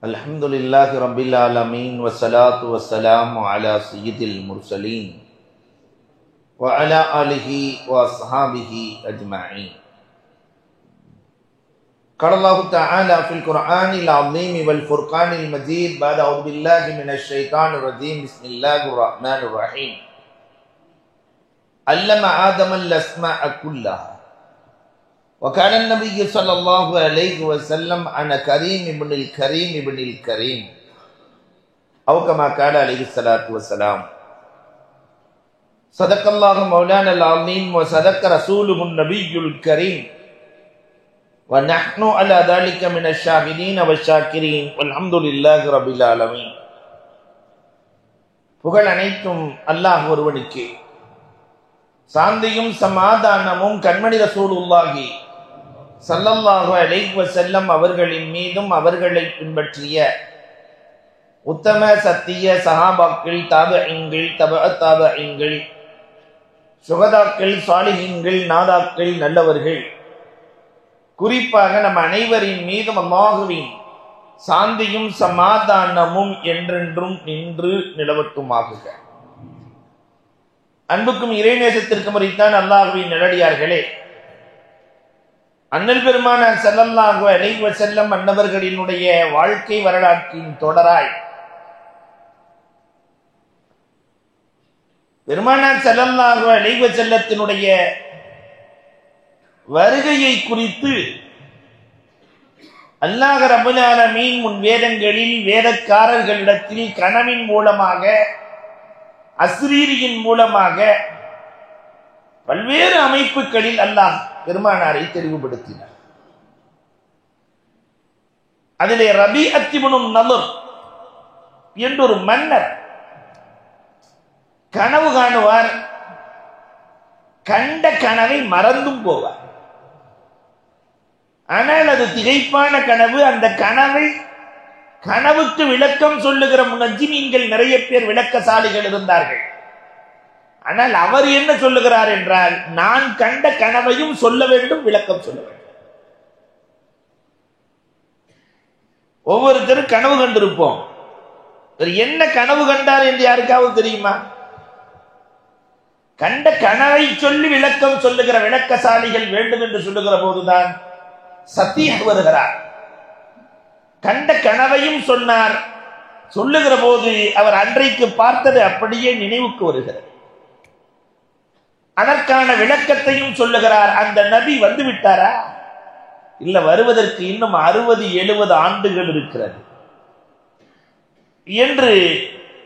Alhamdulillahi Rabbil Alameen wa salatu wa salamu ala sayyidil mursaleen wa ala alihi wa ashabihi ajma'in. Qala Allahu ta'ala fil Qur'anil azim wal furqanil majid ba'da a'udzu billahi minasy syaithanir rajim. Bismillahir rahmanir rahim. Allama Adama al-asma'a kullaha. وكان النبي صلى الله عليه وسلم أنا كريم ابن الكريم ابن الكريم أو كما قال عليه الصلاة والسلام. صدق الله مولانا العظيم وصدق رسوله النبي الكريم ونحن على ذلك من الشاهدين والشاكرين والحمد لله رب العالمين. புகழ் அனைத்தும் அல்லாஹ் ஒருவனுக்கே. சாந்தியும் சமாதானமும் கண்மணி ரசூலுல்லாஹி ஸல்லல்லாஹு அலைஹி வஸல்லம் அவர்களின் மீதும் அவர்களை பின்பற்றிய உத்தம சத்திய சஹாபாக்கள், தாபிஈன்கள், தபஅத் தாபிஈன்கள், சுஹதாக்கள், சாலிஹீன்கள், நாதாக்கள், நல்லவர்கள், குறிப்பாக நம் அனைவரின் மீதும் அல்லாஹுவின் சாந்தியும் சமாதானமும் என்றென்றும் நின்று நிலவட்டுமாகுக. அன்புக்கும் இறைநேசத்திற்கு முறைத்தான் அல்லாஹ்வின் நல்லடியார்களே, அண்ணல் பெருமானார் ஸல்லல்லாஹு அலைஹி வஸல்லம் அன்னவர்களினுடைய வாழ்க்கை வரலாற்றின் தொடராய் பெருமானார் ஸல்லல்லாஹு அலைஹி வஸல்லத்தினுடைய வருகையை குறித்து அல்லாஹ் ரப்பல் ஆலமீன் முன் வேதங்களில் வேதக்காரர்களிடத்தில் கனவின் மூலமாக, அஸ்ரீரியின் மூலமாக, பல்வேறு அமைப்புகளில் அல்லாஹ் பெருமானாரை தெளிவுபடுத்தினார். அதிலே ரபீஅத் இப்னு நலர் என்றொரு மன்னர் கனவு காணுவார். கண்ட கனவை மறந்தும் போவார். ஆனால் அது திகைப்பான கனவு. அந்த கனவுக்கு விளக்கம் சொல்லுகிற முனஜ்ஜிமீன்கள் நிறைய பேர், விளக்கசாலிகள் இருந்தார்கள். ஆனால் அவர் என்ன சொல்லுகிறார் என்றால், நான் கண்ட கனவையும் சொல்ல வேண்டும், விளக்கம் சொல்ல வேண்டும். ஒவ்வொருத்தரும் கனவு கண்டிருப்போம். என்ன கனவு கண்டார் என்று யாருக்காவது தெரியுமா? கண்ட கனவை சொல்லி விளக்கம் சொல்லுகிற விளக்கசாலிகள் வேண்டும் என்று சொல்லுகிற போதுதான் சத்தீஹ் வருகிறார். கண்ட கனவையும் சொன்னார். சொல்லுகிற போது அவர் அன்றைக்கு பார்த்தது அப்படியே நினைவுக்கு வருகிறது. அதற்கான விளக்கத்தையும் சொல்லுகிறார். அந்த நபி வந்து விட்டாரா? இல்ல, வருவதற்கு இன்னும் 60-70 ஆண்டுகள் இருக்கிறது என்று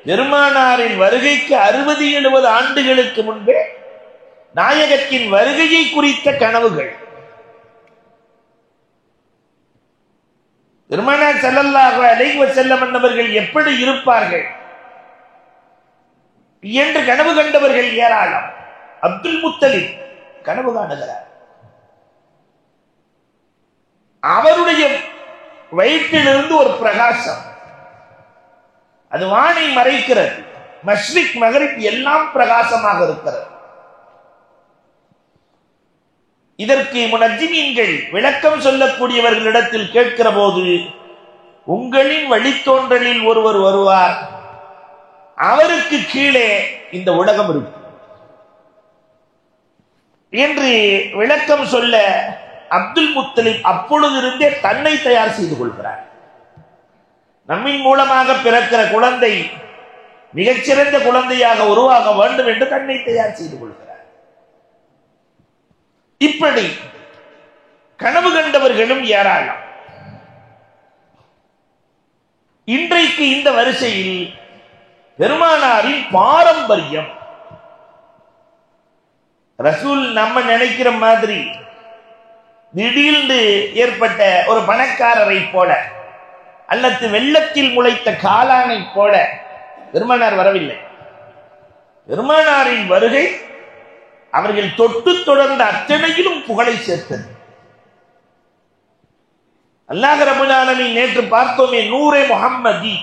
பெருமானாரின் வருகைக்கு 60-70 ஆண்டுகளுக்கு முன்பே நாயகத்தின் வருகையை குறித்த கனவுகள். பெருமானார் ஸல்லல்லாஹு அலைஹி வஸல்லம் அன்னவர்கள் எப்படி இருப்பார்கள் என்று கனவு கண்டவர்கள் ஏராளம். அப்துல் முத்தலிப் கனவு காணுகிறார். அவருடைய வயிற்றிலிருந்து ஒரு பிரகாசம், அது வானை மறைக்கிறது. மஷ்ரிக் மகரிப் எல்லாம் பிரகாசமாக இருக்கிறது. இதற்கு முனஜ்ஜிமீன்கள் விளக்கம் சொல்லக்கூடியவர்களிடத்தில் கேட்கிற போது, உங்களின் வழித்தோன்றலில் ஒருவர் வருவார், அவருக்கு கீழே இந்த உலகம் இருக்கும் என்று விளக்கம் சொல்ல அப்துல் முத்தலிப் அப்பொழுதிருந்தே தன்னை தயார் செய்து கொள்கிறார். நம்மின் மூலமாக பிறக்கிற குழந்தை மிகச்சிறந்த குழந்தையாக உருவாக வேண்டும் என்று தன்னை தயார் செய்து கொள்கிறார். இப்படி கனவு கண்டவர்களும் ஏராளம். இன்றைக்கு இந்த வரிசையில் பெருமானாரின் பாரம்பரியம், ரசூல் நம்ம நினைக்கிற மாதிரி திடீர்னு ஏற்பட்ட ஒரு பணக்காரரை போல அல்லது வெள்ளத்தில் முளைத்த காளானை போல பெருமானார் வரவில்லை. பெருமானாரின் வருகை அவர்கள் தொட்டு தொடர்ந்த அத்தனையிலும் புகழை சேர்த்தது. அல்லாஹ் ரப்பல் ஆலமீன் நேற்று பார்த்தோமே, நூரே முஹம்மதி,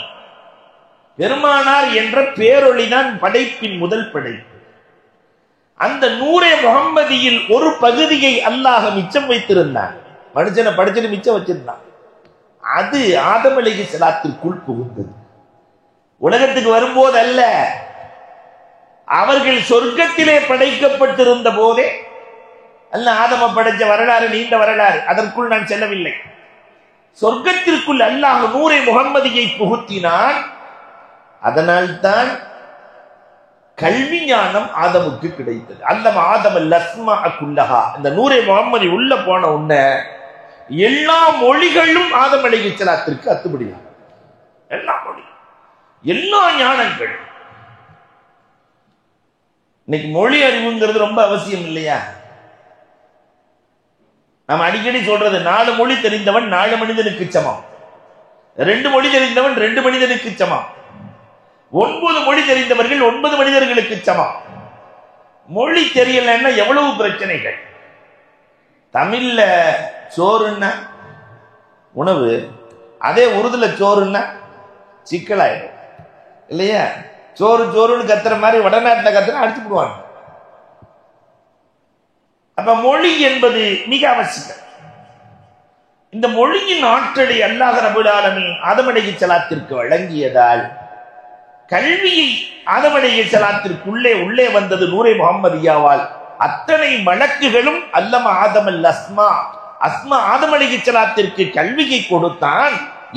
பெருமானார் என்ற பேரொளிதான் படைப்பின் முதல் படைப்பு. அந்த நூரே முஹம்மதியில் ஒரு பகுதியை அல்லாஹ் மிச்சம் வைத்திருந்தான். மனுஷனை படிச்சுட்டு மிச்சம் வச்சிருந்தான். அது ஆதம் அலைஹிஸ்ஸலாத்திற்குள் புகுந்தது. உலகத்துக்கு வரும்போது அல்ல, அவர்கள் சொர்க்கத்திலே படைக்கப்பட்டிருந்த போதே அல்ல. ஆதம படைச்ச வரலாறு நீண்ட வரலாறு, அதற்குள் நான் செல்லவில்லை. சொர்க்கத்திற்குள் அல்லாஹ் நூரை முகம்மதியை புகுத்தினான். அதனால்தான் கல்வி ஞானம் ஆதமுக்கு கிடைத்தது. அல்லம ஆதம லஸ்மா குல்லஹா. இந்த நூரை முகம்மதி உள்ள போன உடனே எல்லா மொழிகளும் ஆதம் அலைஹிஸ்ஸலாத்திற்கு அத்துப்படியாக, எல்லா மொழி, எல்லா ஞானங்கள். இன்னைக்கு மொழி அறிவுங்கிறது ரொம்ப அவசியம் இல்லையா? நம்ம அடிக்கடி சொல்றது, 4 மொழி தெரிந்தவன் 4 மனிதனுக்கு சமம், 2 மொழி தெரிந்தவன் 2 மனிதனுக்கு சமம், 9 மொழி தெரிந்தவர்கள் 9 மனிதர்களுக்கு சமம். மொழி தெரியலன்னா எவ்வளவு பிரச்சனைகள். தமிழ்ல சோறுன்னா உணவு, அதே உருதுல சோறுன்னா சிக்கலாயிடும் இல்லையா? சோறு சோறுன்னு கத்துற மாதிரி வடநாட்டில் கத்துனா அடிச்சு போடுவாங்க. அப்ப மொழி என்பது மிக அவசியம். இந்த மொழியின் ஆற்றலை அல்லாஹ் ரப்பல் ஆலமீன் ஆதம் அலைஹிஸ்ஸலாத்திற்கு வழங்கியதால் கல்வியை ஆதம் அலைஹிஸ்ஸலாத்திற்குள்ளே உள்ளே வந்தது நூரை முஹம்மதியாவால். அத்தனை மலக்குகளும் அல்லம ஆதம் அல் அஸ்மா, அஸ்மா ஆதம் அலைஹிஸ்ஸலாத்திற்கு கல்வியை கொடுத்தான்.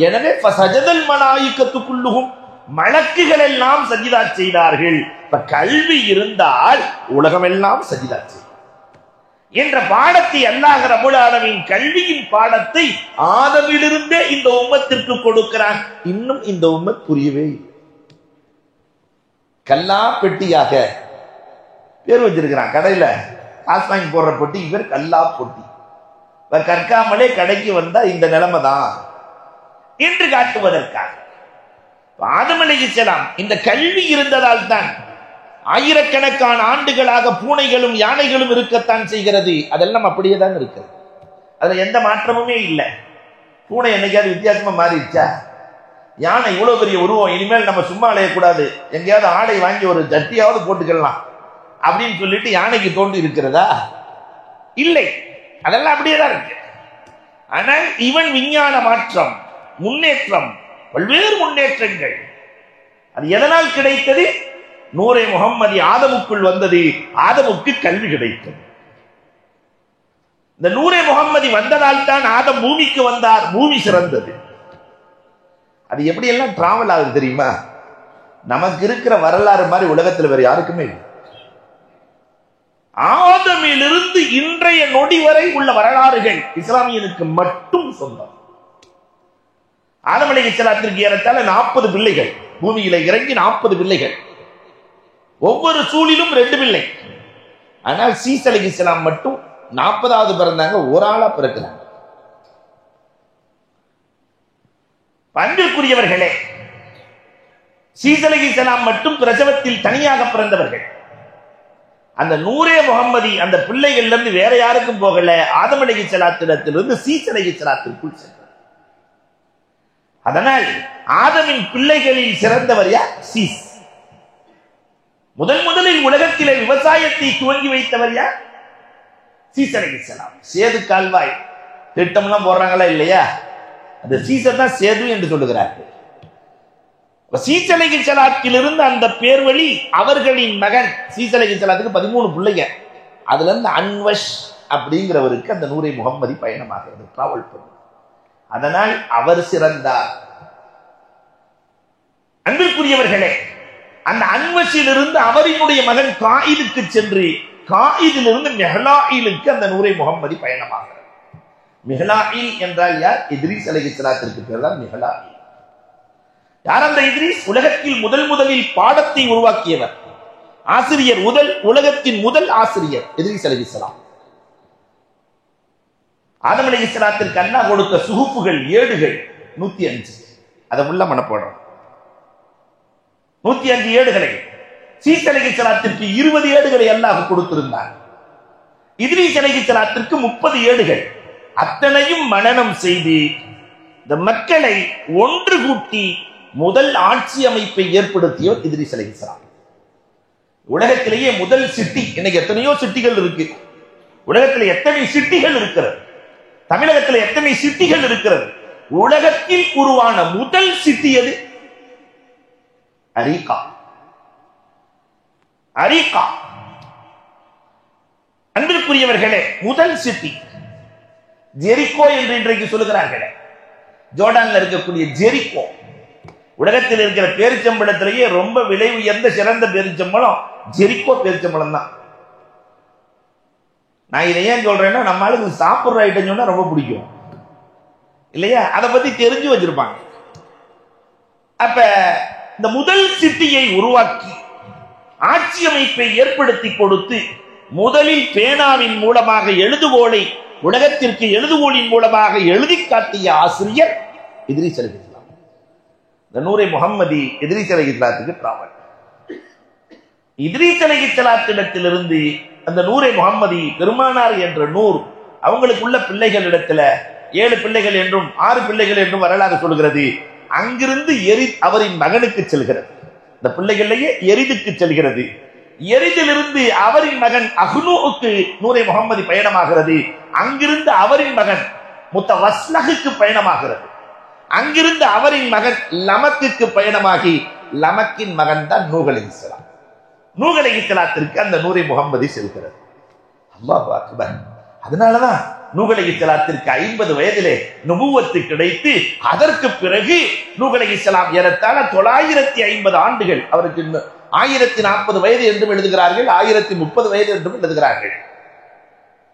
எனவே ஃபஸஜதல் மலாயிகத்து குல்லுஹும், மலக்குகள் எல்லாம் சஜிதா செய்தார்கள். இப்ப கல்வி இருந்தால் உலகமெல்லாம் சஜிதா செய்யும் என்ற பாடத்தை அல்லாஹ் ரப்பல் ஆலமீன் கல்வியின் பாடத்தை ஆதமிலிருந்தே இந்த உம்மத்திற்கு கொடுக்கிறான். இன்னும் இந்த உம்மத் புரியவே இல்லை. கல்லா பெட்டியாக பேர் வச்சிருக்கிறான். கடையில காசு வாங்கி போடுற பொட்டி, இவர் கல்லா பொட்டி. கற்காமலே கடைக்கு வந்தா இந்த நிலைமை தான் என்று காட்டுவதற்காக ஆதம் அலைஹிஸ்ஸலாம் இந்த கல்வி இருந்ததால் தான் ஆயிரக்கணக்கான ஆண்டுகளாக பூனைகளும் யானைகளும் இருக்கத்தான் செய்கிறது. அதெல்லாம் அப்படியே தான் இருக்கிறது. அதுல எந்த மாற்றமுமே இல்லை. பூனை என்னைக்காவது வித்தியாசமா மாறிடுச்சா? யானை இவ்வளவு பெரிய உருவம், இனிமேல் நம்ம சும்மா அலையக்கூடாது, எங்கேயாவது ஆடை வாங்கி ஒரு ஜட்டியாவது போட்டுக்கலாம் அப்படின்னு சொல்லிட்டு யானைக்கு தோண்டி இருக்கிறதா? இல்லை, அதெல்லாம் அப்படியே தான் இருக்கு. ஆனால் இவன் விஞ்ஞான மாற்றம், முன்னேற்றம், பல்வேறு முன்னேற்றங்கள். அது எதனால் கிடைத்தது? நூரை முகம்மதி ஆதமுக்குள் வந்தது. ஆதமுக்கு கல்வி கிடைத்தது. இந்த நூரை முகம்மதி வந்ததால் தான் ஆதம் பூமிக்கு வந்தார். பூமி சிறந்தது. அது எப்படி எல்லாம் டிராவல் ஆகுது தெரியுமா? நமக்கு இருக்கிற வரலாறு மாதிரி உலகத்தில் வேற யாருக்குமே இல்லை. ஆதமிலிருந்து இன்றைய நொடி வரை உள்ள வரலாறுகள் இஸ்லாமியனுக்கு மட்டும் சொந்தம். ஆதம் அலைஹிஸ்ஸலாத்திற்கு ஏறத்தாழ 40 பிள்ளைகள், பூமியில இறங்கி 40 பிள்ளைகள், ஒவ்வொரு சூழிலும் 2 பிள்ளை. ஆனால் சீஸ் அலைஹிஸ்ஸலாம் மட்டும் 40வது பிறந்தாங்க, ஒரு ஆளா பிறக்கிறாங்க. அன்பிற்குரியவர்களே, சீஸ் அலைஹிஸ்ஸலாம் மட்டும் பிரசவத்தில் தனியாக பிறந்தவர்கள். அந்த நூரே முகம்மதி அந்த பிள்ளைகள்ல இருந்து வேற யாருக்கும் போகல, ஆதம் அலைஹிஸ்ஸலாத்திலிருந்து சீஸ் அலைஹிஸ்ஸலாத்திற்குள் சென்றார். அதனால் ஆதமின் பிள்ளைகளில் சிறந்தவர் யார்? சீஸ். முதலில் உலகத்திலே விவசாயத்தை துவங்கி வைத்தவர் யார்? சீஸ் அலைஹிஸ்ஸலாம். சேது கால்வாய் திட்டம்லாம் போடுறாங்களா இல்லையா? அந்த சீசை தான் சேது என்று சொல்லுகிறார்கள். சீஸ் அலைஹிஸ்ஸலாத்திலிருந்து அந்த பேர் வழி அவர்களின் மகன் சீஸ் அலைஹிஸ்ஸலாத்துக்கு 13 பிள்ளைங்க. அதுல இருந்து அன்வஷ் அப்படிங்கிறவருக்கு அந்த நூரை முகம்மதி பயணமாகிறது, டிராவல் பண்ணு. அதனால் அவர் சிறந்தார். அன்பிற்குரியவர்களே, அந்த அன்வஷிலிருந்து அவரினுடைய மகன் காயிதுக்கு சென்று காயிதிலிருந்து மெஹ்லாயிலுக்கு அந்த நூரை முகம்மதி பயணமாகிறார். மிஹ்லாயில் என்றால் யார்? இத்ரீஸ் அலைஹிஸ்ஸலாத்திற்கு பேர் தான் மிஹ்லாயில். யார் அந்த இத்ரீஸ்? உலகத்தில் முதலில் பாடத்தை உருவாக்கியவர், ஆசிரியர், உலகத்தின் முதல் ஆசிரியர் இத்ரீஸ் அலைஹிஸ்ஸலாம். ஆதம் அலைஹிஸ்ஸலாத்திற்கு அல்லாஹ் கொடுத்த சுகுப்புகள், ஏடுகள் 105. அதை உள்ள மனப்பாடம். 105 ஏடுகளை. சீஸ் அலைஹிஸ்ஸலாத்திற்கு 20 ஏடுகளை அல்லாஹ் கொடுத்திருந்தார். இத்ரீஸ் அலைஹிஸ்ஸலாத்திற்கு 30 ஏடுகள். அத்தனையும் மனனம் செய்து இந்த மக்களை ஒன்று கூட்டி முதல் ஆட்சி அமைப்பை ஏற்படுத்தியவர் இத்ரீஸ் அலைஹிஸ்ஸலாம். உலகத்திலேயே முதல் சிட்டி. இன்னைக்கு எத்தனையோ சிட்டிகள் இருக்கு. உலகத்தில் எத்தனை சிட்டிகள் இருக்கிறது? தமிழகத்தில் எத்தனை சிட்டிகள் இருக்கிறது? உலகத்தில் உருவான முதல் சிட்டி எது? அரீகா. அரீகா அன்பிற்குரியவர்களே, முதல் சிட்டி. ஜெரிகோ என்று இன்றைக்கு சொல்லுகிறார்களே, ஜோர்டான்ல இருக்கக்கூடிய ஜெரிகோ. உலகத்தில் இருக்கிற பேரிச்சம்பழத்திலேயே ரொம்ப விலை உயர்ந்த சிறந்த பேரிச்சம்பழம் ஜெரிகோ பேரிச்சம்பழம் தான். நான் இதை ஏன் சொல்றேன்னா, நம்மளுக்கு சாப்பிடுற ஐட்டம் சொன்னா ரொம்ப பிடிக்கும் இல்லையா? அதை பத்தி தெரிஞ்சு வச்சிருப்பாங்க. அப்ப இந்த முதல் சிட்டியை உருவாக்கி ஆட்சி அமைப்பை ஏற்படுத்தி கொடுத்து முதலில் பேனாவின் மூலமாக எழுதுகோலை உலகத்திற்கு எழுதுகோலின் மூலமாக எழுதி காட்டிய ஆசிரியர் இத்ரீஸ் அலைஹிஸ்ஸலாம். இந்த நூரை முஹம்மதி இத்ரீஸ் அலைஹிஸ்ஸலாத்துக்கு டிராவல். இத்ரீஸ் அலைஹிஸ்ஸலாத்திடத்திலிருந்து அந்த நூரை முஹம்மதி பெருமானார் என்ற நூர் அவங்களுக்குள்ள பிள்ளைகளிடத்துல 7 பிள்ளைகள் என்றும் 6 பிள்ளைகள் என்றும் வரலாறு சொல்கிறது. அங்கிருந்து அவரின் மகனுக்கு செல்கிறது. இந்த பிள்ளைகளிலேயே எரிதுக்கு செல்கிறது. எரிதிலிருந்து அவரின் மகன் அஹ்னூவுக்கு நூரை முஹம்மதி பயணமாகிறது. அங்கிருந்து அவரின் மகன் முத்தவஸ்லஹுக்கு பயணமாகிறது. அங்கிருந்து அவரின் மகன் லமக்குக்கு பயணமாகி லமக்கின் மகன் தான் நூஹ் அலைஹிஸ்ஸலாம். நூஹ் அலைஹிஸ்ஸலாத்திற்கு அந்த நூரை முஹம்மதி செல்கிறது. அல்லாஹ் அக்பர். அதனாலதான் நூஹ் அலைஹிஸ்ஸலாத்திற்கு 50 வயதிலே நுபுவத்து கிடைத்து அதற்கு பிறகு நூஹ் அலைஹிஸ்ஸலாம் ஏறத்தாழ 950 ஆண்டுகள், அவருக்கு 1040 வயது என்றும் எழுதுகிறார்கள், 1030 வயது என்றும் எழுதுகிறார்கள்.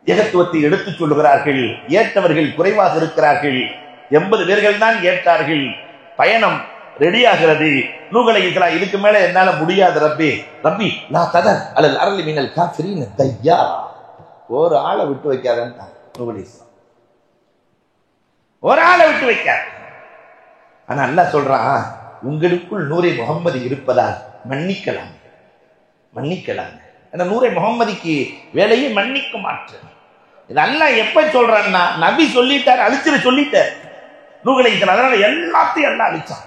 ஏகத்துவத்தை எடுத்துச் சொல்லுகிறார்கள். ஏற்றவர்கள் குறைவாக இருக்கிறார்கள். 80 பேர்கள் தான் ஏற்றார்கள். பயணம் ரெடியாகிறது. நூஹ் அலைஹிஸ்ஸலாம் இதுக்கு மேல என்னால முடியாது ரப்பி ரப்பி லா ததர் அலல் அர்லி மினல் காஃபிரீன தய்யா, ஒரு ஆளை விட்டு வைக்காதன்னு நூஹ் அலைஹிஸ்ஸலாம், ஒரு ஆளை விட்டு வைக்காத. ஆனா அல்லாஹ் சொல்றான், உங்களுக்குள் நூரை முஹம்மதி இருப்பதால் மன்னிக்கலாம் மன்னிக்கலாம். நூரை முஹம்மதிக்கு வேலையை மன்னிக்க மாற்று. இது அல்லாஹ் எப்ப சொல்றான்னா, நபி சொல்லிட்டார், அழிச்சிட சொல்லிட்டார் நூஹ் அலைஹிஸ்ஸலாம். அதனால எல்லாத்தையும் அல்லாஹ் அழிச்சான்.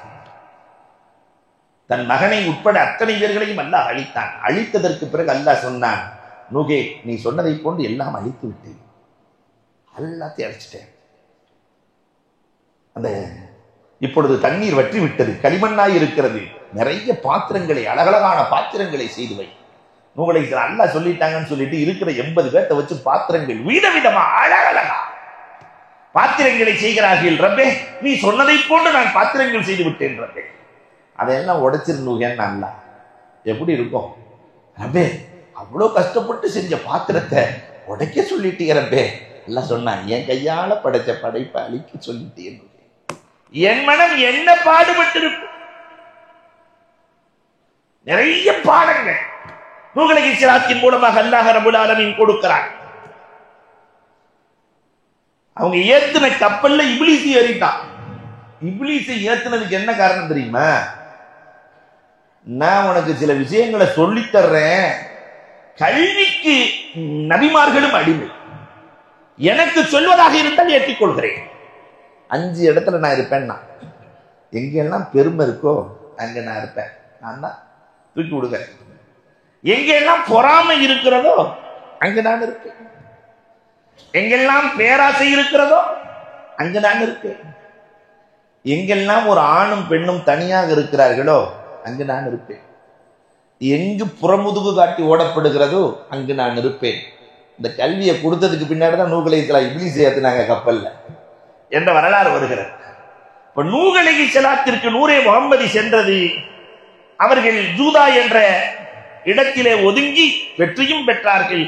தன் மகனை உட்பட அத்தனை பேர்களையும் அல்லாஹ் அழித்தான். அழித்ததற்கு பிறகு அல்லாஹ் சொன்னான், நூகே நீ சொன்னதை போன்று எல்லாம் அழித்து விட்டேன், எல்லாத்தையும் அழிச்சிட்டேன். அந்த இப்பொழுது தண்ணீர் வற்றி விட்டது, களிமண்ணாய் இருக்கிறது, நிறைய பாத்திரங்களை அழகழகான பாத்திரங்களை செய்து வை. நூஹ் அலைஹிஸ்ஸலாம் அல்லாஹ் சொல்லிட்டாங்கன்னு சொல்லிட்டு இருக்கிற 80 பேர்த்த வச்சு பாத்திரங்கள் விதவிதமா அழகழகா பாத்திரங்களை செய்கிறார்கள். ரப்பே நீ சொன்னதை போன்று நான் பாத்திரங்கள் செய்து விட்டேன் ரப்பே. அதையெல்லாம் உடைச்சிருந்தூங்கன்னு அல்லாஹ் எப்படி இருக்கும்? ரப்பே அவ்வளவு கஷ்டப்பட்டு செஞ்ச பாத்திரத்தை உடைக்க சொல்லிட்டீங்க ரப்பே. எல்லாம் சொன்னான், என் கையால படைச்ச படைப்பை அழிக்க சொல்லிட்டேன். என் மனம் என்ன பாடுபட்டு இருக்கும். நிறைய பாடங்கள் நூஹ் அலைஹிஸ்ஸலாத்தின் மூலமாக அல்லாஹ் ரப்பல் ஆலமீன் கொடுக்கிறார். அவங்க ஏத்துன கப்பல்ல இப்லீஸ் ஏறிட்டான். இப்லீஸை ஏத்துனதுக்கு என்ன காரணம் தெரியுமா? நான் உனக்கு சில விஷயங்களை சொல்லித் தர்றேன், கல்விக்கு நபிமார்களும் அடிமை, எனக்கு சொல்வதாக இருந்தால் ஏற்றுக்கொள்கிறேன். 5 இடத்துல நான் இருப்பேன். நான் எங்கெல்லாம் பெருமை இருக்கோ அங்க நான் இருப்பேன். நான் தான் தூக்கி விடுங்க. எங்கெல்லாம் பொறாமை இருக்கிறதோ அங்க நான் இருப்பேன். எங்கெல்லாம் பேராசை இருக்கிறதோ அங்க நான் இருப்பேன். எங்கெல்லாம் ஒரு ஆணும் பெண்ணும் தனியாக இருக்கிறார்களோ அங்கு நான் இருப்பேன். எங்கு புறமுதுகு காட்டி ஓடப்படுகிறதோ அங்கு நான் இருப்பேன். இந்த கல்வியை கொடுத்ததுக்கு பின்னாடி தான் நூஹ் அலைஹிஸ்ஸலாம் இப்லீஸை ஏத்துனாங்க கப்பல்ல என்ற வரலாறு வருகிறது. இப்ப நூஹ் அலைஹிஸ்ஸலாத்திற்கு நூரை முஹம்மதி சென்றது. அவர்கள் ஜூதா என்ற இடத்திலே ஒதுங்கி வெற்றியும் பெற்றார்கள்.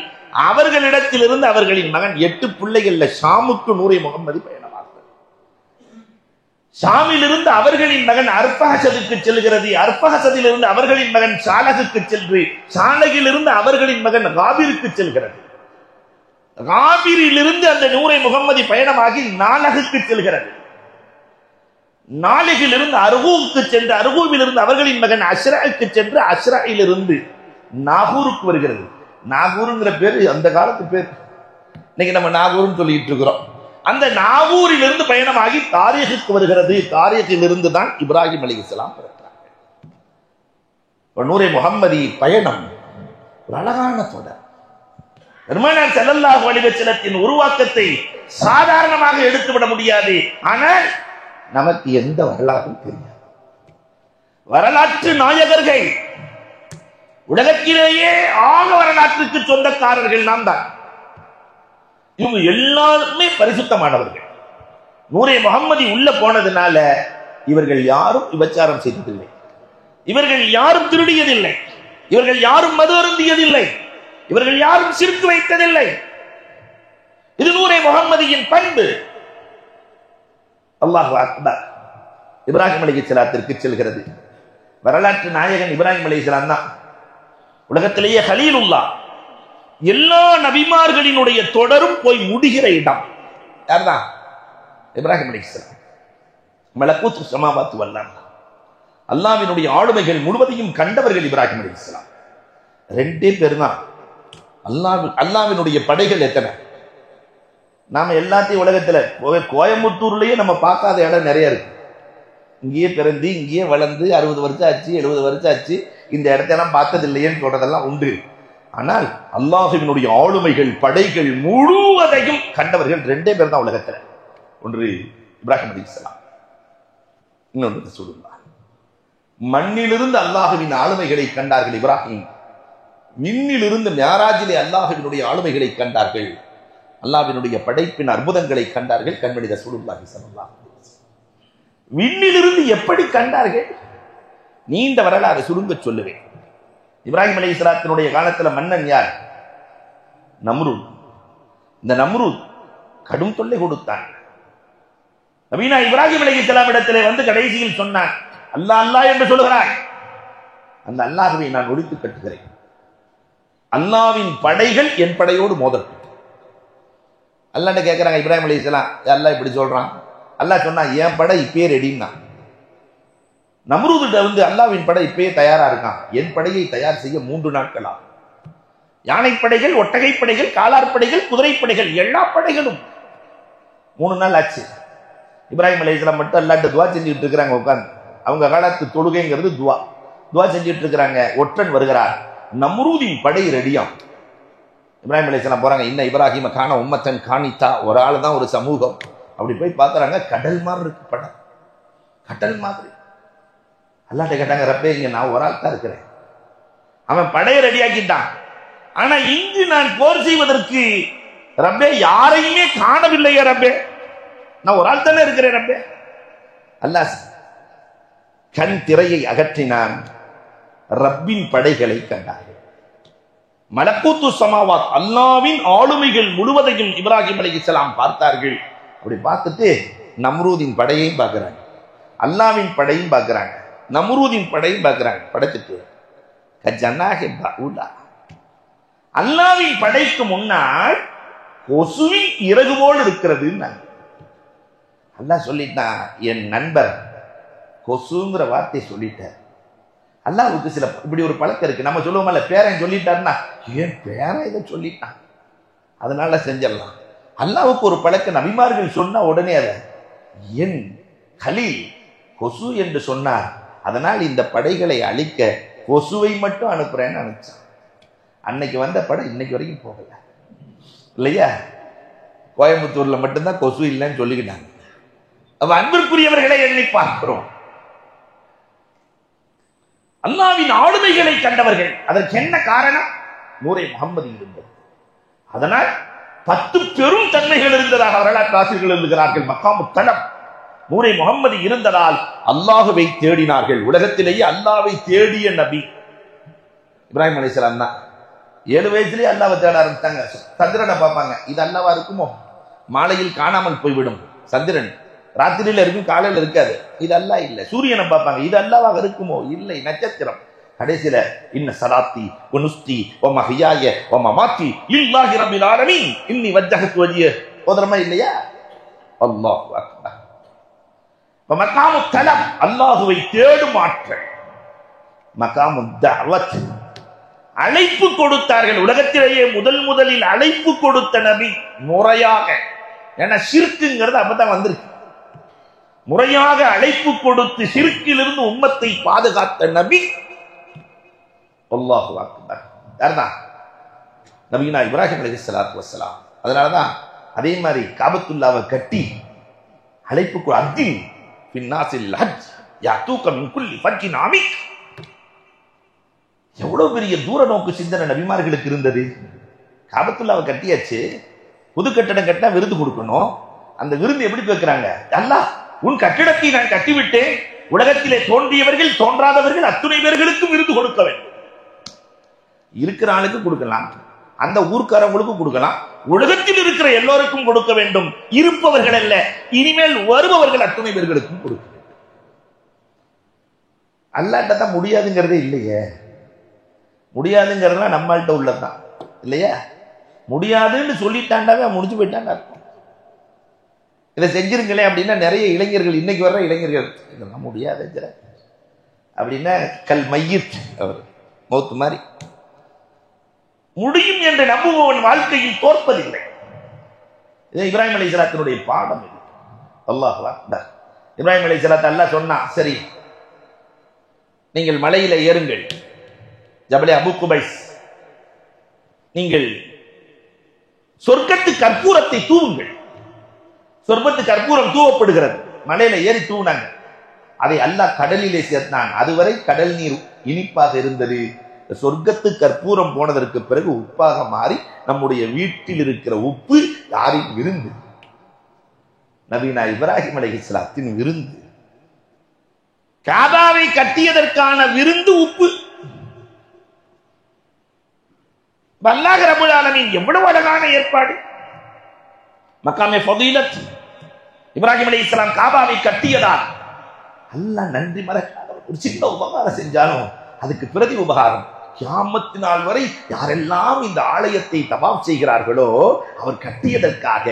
அவர்களிடத்திலிருந்து அவர்களின் மகன் 8 பிள்ளைகள்ல ஷாமுக்கு நூரை முஹம்மதி பயணமாகிறது. ஷாமிலிருந்து அவர்களின் மகன் அர்பஹசதுக்கு செல்கிறது. அர்பஹசதிலிருந்து அவர்களின் மகன் சாலகுக்கு சென்று சாலகிலிருந்து அவர்களின் மகன் காபிருக்கு செல்கிறது. காபிரிலிருந்து அந்த நூரை முஹம்மதி பயணமாகி நாலகுக்கு செல்கிறது. நாலகிலிருந்து அர்கூவுக்கு சென்று அர்கூவிலிருந்து அவர்களின் மகன் அஷ்ராக்கு சென்று அஷ்ராயிலிருந்து நாகூருக்கு வருகிறது. நாகூருங்கிற பேரு அந்த காலத்து பேர். இன்னைக்கு நம்ம நாகூர்னு சொல்லிட்டு இருக்கிறோம். அந்த நாகூரிலிருந்து பயணமாகி தாரீகுக்கு வருகிறது. தாரீகிலிருந்து தான் இப்ராஹிம் அலைஹிஸ்ஸலாம் பிறக்கிறார்கள். நூரை முஹம்மதி பயணம் ஒரு அழகான தொடர். பெருமானார் ஸல்லல்லாஹு அலைஹி வஸல்லத்தின் உருவாக்கத்தை சாதாரணமாக எடுத்துவிட முடியாது. ஆனால் நமக்கு எந்த வரலாறும் தெரியாது. வரலாற்று நாயகர்கள் உலகத்திலேயே ஆக வரலாற்றுக்கு சொந்தக்காரர்கள் நாம் தான். இவங்க எல்லாருமே பரிசுத்தமானவர்கள். நூரே முகம்மதி உள்ள போனதுனால இவர்கள் யாரும் விபச்சாரம் செய்ததில்லை, இவர்கள் யாரும் திருடியதில்லை, இவர்கள் யாரும் மது அருந்தியதில்லை, இவர்கள் யாரும் சிறுக்கு வைத்ததில்லை. இது நூரே முகம்மதியின் பண்பு. அல்லாஹு அக்பர். இப்ராஹிம் அலைஹிஸ்ஸலாத்திற்கு செல்கிறது. வரலாற்று நாயகன் இப்ராஹிம் அலைஹிஸ்ஸலாம் தான். உலகத்திலேயே கலீலுல்லாஹ், எல்லா நபிமார்களினுடைய தொடரும் போய் முடிகிற இடம் யார்தான்? இப்ராஹிம் அலைஹிஸ்ஸலாம். மலக்கூத்து ஸமாவாத்து வல் அர்த், அல்லாஹ்வினுடைய ஆளுமைகள் முழுவதையும் கண்டவர்கள் இப்ராஹிம் அலைஹிஸ்ஸலாம். ரெண்டே பேர் தான். அல்லாஹ்வினுடைய படைகள் எத்தனை? நாம எல்லாத்தையும் உலகத்துல கோயம்புத்தூர்லயே நம்ம பார்க்காத இடம் நிறைய இருக்கு. இங்கேயே பிறந்து இங்கேயே வளர்ந்து 60 வருஷம் ஆச்சு, 70 வருஷம் ஆச்சு, இந்த இடத்தையெல்லாம் பார்த்தது இல்லையேன்னு சொல்றதெல்லாம் உண்டு. ஆனால் அல்லாஹ்வினுடைய ஆளுமைகள் படைகள் முழுவதையும் கண்டவர்கள் ரெண்டே பேர் தான் உலகத்துல. ஒன்று இப்ராஹிம் அலைஹிஸ்ஸலாம், இன்னொன்று ரசூலுல்லாஹ். மண்ணிலிருந்து அல்லாஹ்வின் ஆளுமைகளை கண்டார்கள் இப்ராஹிம். மின்னிலிருந்து மியாராஜிலே அல்லாஹ்வினுடைய ஆளுமைகளை கண்டார்கள். அல்லாஹ்வினுடைய படைப்பின் அற்புதங்களை கண்டார்கள் கண்மணி ரசூலுல்லாஹி ஸல்லல்லாஹு அலைஹி வஸல்லம். விண்ணிலிருந்து எப்படி கண்டார்கள்? நீண்ட வரலாறு சுருங்க சொல்லுவேன். இப்ராஹிம் அலைஹிஸ்ஸலாத்தினுடைய காலத்துல மன்னன் யார்? நம்ரூத். இந்த நம்ரூத் கடும் தொல்லை கொடுத்தான். நபீனா இப்ராஹிம் அலைஹிஸ்ஸலாம் இடத்திலே வந்து கடைசியில் சொன்னான், அல்லாஹ் அல்லாஹ் என்று சொல்லுகிறார். அந்த அல்லாஹ்வை நான் ஒழித்து கட்டுகிறேன். அல்லாஹ்வின் படைகள் என் படையோடு மோதட்டும். அல்லாஹ்ட்ட கேட்கிறாங்க இப்ராஹிம் அலைஹிஸ்ஸலாம், அல்லாஹ் இப்படி சொல்றான். அல்லாஹ் சொன்னா என் படை இப்பயே ரெடின்னா. நம்ரூதிட்ட வந்து அல்லாஹ்வின் படை இப்பயே தயாரா இருக்கான். என் படையை தயார் செய்ய 3 நாட்களா. யானைப்படைகள், ஒட்டகைப்படைகள், காலார்படைகள், குதிரைப்படைகள், எல்லா படைகளும் 3 நாள் ஆச்சு. இப்ராஹிம் அலைஹிஸ்ஸலாம் மட்டும் அல்லாஹ்ட்ட துவா செஞ்சுட்டு இருக்கிறாங்க உட்கார்ந்து. அவங்க காலத்து தொழுகைங்கிறது துவா செஞ்சுட்டு இருக்கிறாங்க. ஒற்றன் வருகிறார், நம்ரூதின் படை ரெடியாம். இப்ராஹிம் அலைஹிஸ்ஸலாம் போறாங்க. இன்ன இப்ராஹிம கான உம்மத்தன் காணித்தா, ஒரு ஆள் தான் ஒரு சமூகம். அப்படி போய் பார்க்கறாங்க, கடல் மாதிரி இருக்கு படம், கடல் மாதிரி. அல்லாஹ்ட்ட கேட்டாங்க, ரப்பே இங்க நான் ஒரு ஆள் தான் இருக்கிறேன். அவன் படையை ரெடியாக்கிட்டான். ஆனா இங்கு நான் போர் செய்வதற்கு ரப்பே யாரையுமே காணவில்லையே ரப்பே, நான் ஒரு ஆள் தானே இருக்கிறேன் ரப்பே. அல்லாஹ் கண் திரையை அகற்றினான். ரப்பின் படைகளை கண்டார்கள். மலக்கூத்து ஸமாவாத், அல்லாஹ்வின் ஆளுமைகள் முழுவதையும் இப்ராஹிம் அலைஹிஸ்ஸலாம் பார்த்தார்கள். அப்படி பார்த்துட்டு நம்ரூதின் படையையும் பார்க்கிறாங்க, அல்லாஹ்வின் படையும் பார்க்கிறாங்க, நம்ரூதின் படையும் பார்க்கிறாங்க. படைச்சிட்டு அல்லாஹ்வின் படைக்கு முன்னால் கொசுவின் இறகு போல் இருக்கிறது. அல்லாஹ் சொல்லிட்டான், என் நண்பர் கொசுங்கிற வார்த்தை சொல்லிட்டார். அல்லாஹ்வுக்கு சில இப்படி ஒரு பழக்கம் இருக்கு. நம்ம சொல்லுவோம்ல, பேரன் சொல்லிட்டாருன்னா, ஏன் பேரன் இதை சொல்லிட்டான் அதனால செஞ்சிடலாம். அல்லாஹ்வுக்கு ஒரு பழக்கம், நபிமார்கள் சொன்னா உடனே அதை என் கலீல் கொசு என்று சொன்னார், அதனால் இந்த படைகளை அழிக்க கொசுவை மட்டும் அனுப்புறேன்னு நினைச்சான். அன்னைக்கு வந்த படை இன்னைக்கு வரைக்கும் போகல இல்லையா? கோயம்புத்தூர்ல மட்டும்தான் கொசு இல்லைன்னு சொல்லிக்கிட்டாங்க. அப்ப அன்பிற்குரியவர்களை எண்ணி பார்க்கிறோம். அல்லாஹ்வின் ஆளுமைகளை கண்டவர்கள். அதற்கு என்ன காரணம்? நூரே முகம்மது இருந்தது. அதனால் 10 பெரும் தன்மைகள் இருந்ததாக வரலாற்று ஆசிரியர்கள் எழுதுகிறார்கள். மக்காமு தலம், நூரே முகம்மது இருந்ததால் அல்லாஹ்வை தேடினார்கள். உலகத்திலேயே அல்லாஹ்வை தேடிய நபி இப்ராஹிம் அலைஹிஸ்ஸலாம் தான். 7 வயசுலேயே அல்லாஹ்வை தேட ஆரம்பித்தாங்க. சந்திரனை பார்ப்பாங்க, இது அல்லாஹ்வா இருக்குமோ? மாலையில் காணாமல் போய்விடும் சந்திரன், ராத்திரியில இருக்கும், காலையில் இருக்காது, இது அல்லாஹ் இல்லை. சூரியனை பார்ப்பாங்க, இது அல்லாஹ்வாக இருக்குமோ? இல்லை, நட்சத்திரம். கடைசியில இன்ன ஸலாத்தி வ நுஸ்தி வ மஹ்யாய வ மமாத்தி லில்லாஹி ரப்பில் ஆலமீன் இன்னி வஜ்ஜஹது வஜ்ஹிய ஓதறமா இல்லையா? அல்லாஹு அக்பர். மகாமு தலம், அல்லாஹ்வை தேடும் ஆற்றல். மகாமு தஅவத், அழைப்பு கொடுத்தார்கள். உலகத்திலேயே முதலில் அழைப்பு கொடுத்த நபி முறையாக. ஏன்னா ஷிர்க்குங்கிறது அப்பதான் வந்திருக்கு. முறையாக அழைப்பு கொடுத்து ஷிர்க்கிலிருந்து உம்மத்தை பாதுகாத்த நபி அல்லாஹு அக்பர். யார்தான்? நபினா இப்ராஹிம் அலைஹிஸ்ஸலாத்து வஸ்ஸலாம். அதனாலதான் அதே மாதிரி காபத்துல்லாவை கட்டி அழைப்பு அத்தின் பின்னாசில் ஹஜ் யாத்தூக மின் குல்லி ஃபஜ்ஜின் அமீக். எவ்வளவு பெரிய தூர நோக்கு சிந்தனை நபிமார்களுக்கு இருந்தது. காபத்துல்லாவை கட்டியாச்சு, புது கட்டடம் கட்டினா விருது கொடுக்கணும். அந்த விருது எப்படி கேட்கிறாங்க? அல்லாஹ், உன் கட்டிடத்தை நான் கட்டிவிட்டேன், உலகத்திலே தோன்றியவர்கள் தோன்றாதவர்கள் அத்துணை பேர்களுக்கும் விருது கொடுக்க வேண்டும். இருக்கிற ஆளுக்கு கொடுக்கலாம், அந்த ஊர்க்காரங்களுக்கு கொடுக்கலாம், உலகத்தில் இருக்கிற எல்லோருக்கும் கொடுக்க வேண்டும். இருப்பவர்கள் அல்ல, இனிமேல் வருபவர்கள் அத்துணை பேர்களுக்கும் கொடுக்க வேண்டும். அல்லாட்ட தான் முடியாதுங்கிறதே இல்லையே. முடியாதுங்கிறதுலாம் நம்மள்கிட்ட உள்ளதுதான் இல்லையா? முடியாதுன்னு சொல்லிட்டாண்டாவே முடிச்சு போயிட்டாங்க. இதை செஞ்சிருங்களே அப்படின்னா நிறைய இளைஞர்கள், இன்னைக்கு வர்ற இளைஞர்கள் இதெல்லாம் முடியாது அப்படின்னா கல் மையத், அவர் மௌத்து மாதிரி. முடியும் என்று நம்புபவன் வாழ்க்கையில் தோற்பதில்லை. இது இப்ராஹிம் அலைஹிஸ்ஸலாத்தினுடைய பாடம். இது அல்லாஹ் அக்பர். இப்ராஹிம் அலைஹிஸ்ஸலாத் அல்லாஹ் சொன்னா, சரி நீங்கள் மலையில ஏறுங்கள், ஜபலே அபு குபைஸ், நீங்கள் சொர்க்கத்து கற்பூரத்தை தூவுங்கள். சொர்க்கத்து கற்பூரம் தூவப்படுகிறது. மலையில ஏறி தூவினாங்க. அதை அல்லாஹ் கடலிலே சேர்த்தான். அதுவரை கடல் நீர் இனிப்பாக இருந்தது. சொர்க்கத்து கற்பூரம் போனதற்கு பிறகு உப்பாக மாறி நம்முடைய வீட்டில் இருக்கிற உப்பு யாரின் விருந்து? நபீனா இப்ராஹிம் அலைஹிஸ்ஸலாத்தின் விருந்து. காபாவை கட்டியதற்கான விருந்து உப்பு. அல்லாஹ் ரப்பல் ஆலமீன் எவ்வளவு அழகான ஏற்பாடு. மக்காமே ஃபதீலத். இப்ராஹிம் அலைஹிஸ்ஸலாம் காபாவை கட்டியதால் அல்லாஹ் நன்றி மறக்காத ஒரு சின்ன உபகாரம் செஞ்சாலும் அதுக்கு பிரதி உபகாரம். கியாமத் நாள் வரை யாரெல்லாம் இந்த ஆலயத்தை தவாப் செய்கிறார்களோ அவர் கட்டியதற்காக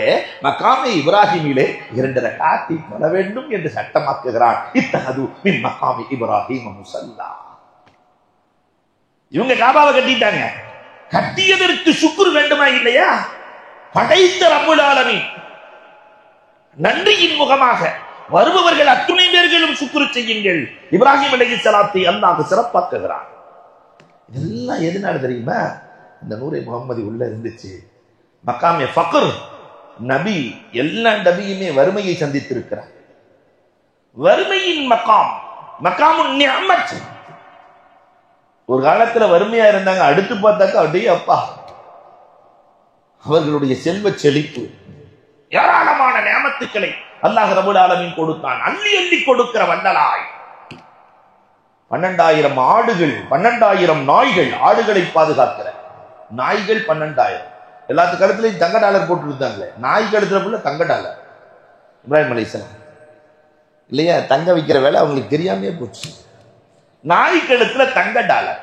மக்காமே இப்ராஹிமிலே 2 ரக்காத்தை தொழ வேண்டும் என்று சட்டமாக்குகிறார். இத்தஹது மின் மக்காமி இப்ராஹிம் முஸல்லா. இவங்க காபாவை கட்டிட்டாங்க. கட்டியதற்கு சுக்ர் வேண்டுமா இல்லையா? படைத்த ரப்புல் ஆலமீன் நன்றியின் முகமாக வருபவர்கள் அத்துணை பேர்களும் சுக்ர் செய்யுங்கள். இப்ராஹிம் அலைஹிஸ்ஸலாத்தை அல்லாஹ் சிறப்பாக்குகிறார். இதெல்லாம் எதனால தெரியுமா? இந்த நூரை முகம்மதி உள்ள இருந்துச்சு. மக்காமே ஃபக்ர். நபி, எல்லா நபியுமே வறுமையை சந்தித்திருக்கிறார். வறுமையின் மக்காம், மக்காமுன் நிஅமத். ஒரு காலத்துல வறுமையா இருந்தாங்க, அடுத்து பார்த்தாக்க அப்படியே அப்பா அவர்களுடைய செல்வ செழிப்பு, ஏராளமான நிஅமத்துக்களை அல்லாஹ் ரப்பல் ஆலமீன் கொடுத்தான். அள்ளி அள்ளி கொடுக்கிற வல்லலாய். 12,000 ஆடுகள், 12,000 நாய்கள், ஆடுகளை பாதுகாக்கிற நாய்கள் 12,000. எல்லாத்து கழுத்துலையும் தங்க டாலர் போட்டு இருந்தாங்களே, நாய் கழுத்துல தங்க டாலர். இப்ராஹிம் அலைஹிஸ்ஸலாம் இல்லையா, தங்க வைக்கிற வேலை அவங்களுக்கு தெரியாமே போச்சு. நாய் கழுத்துல தங்க டாலர்.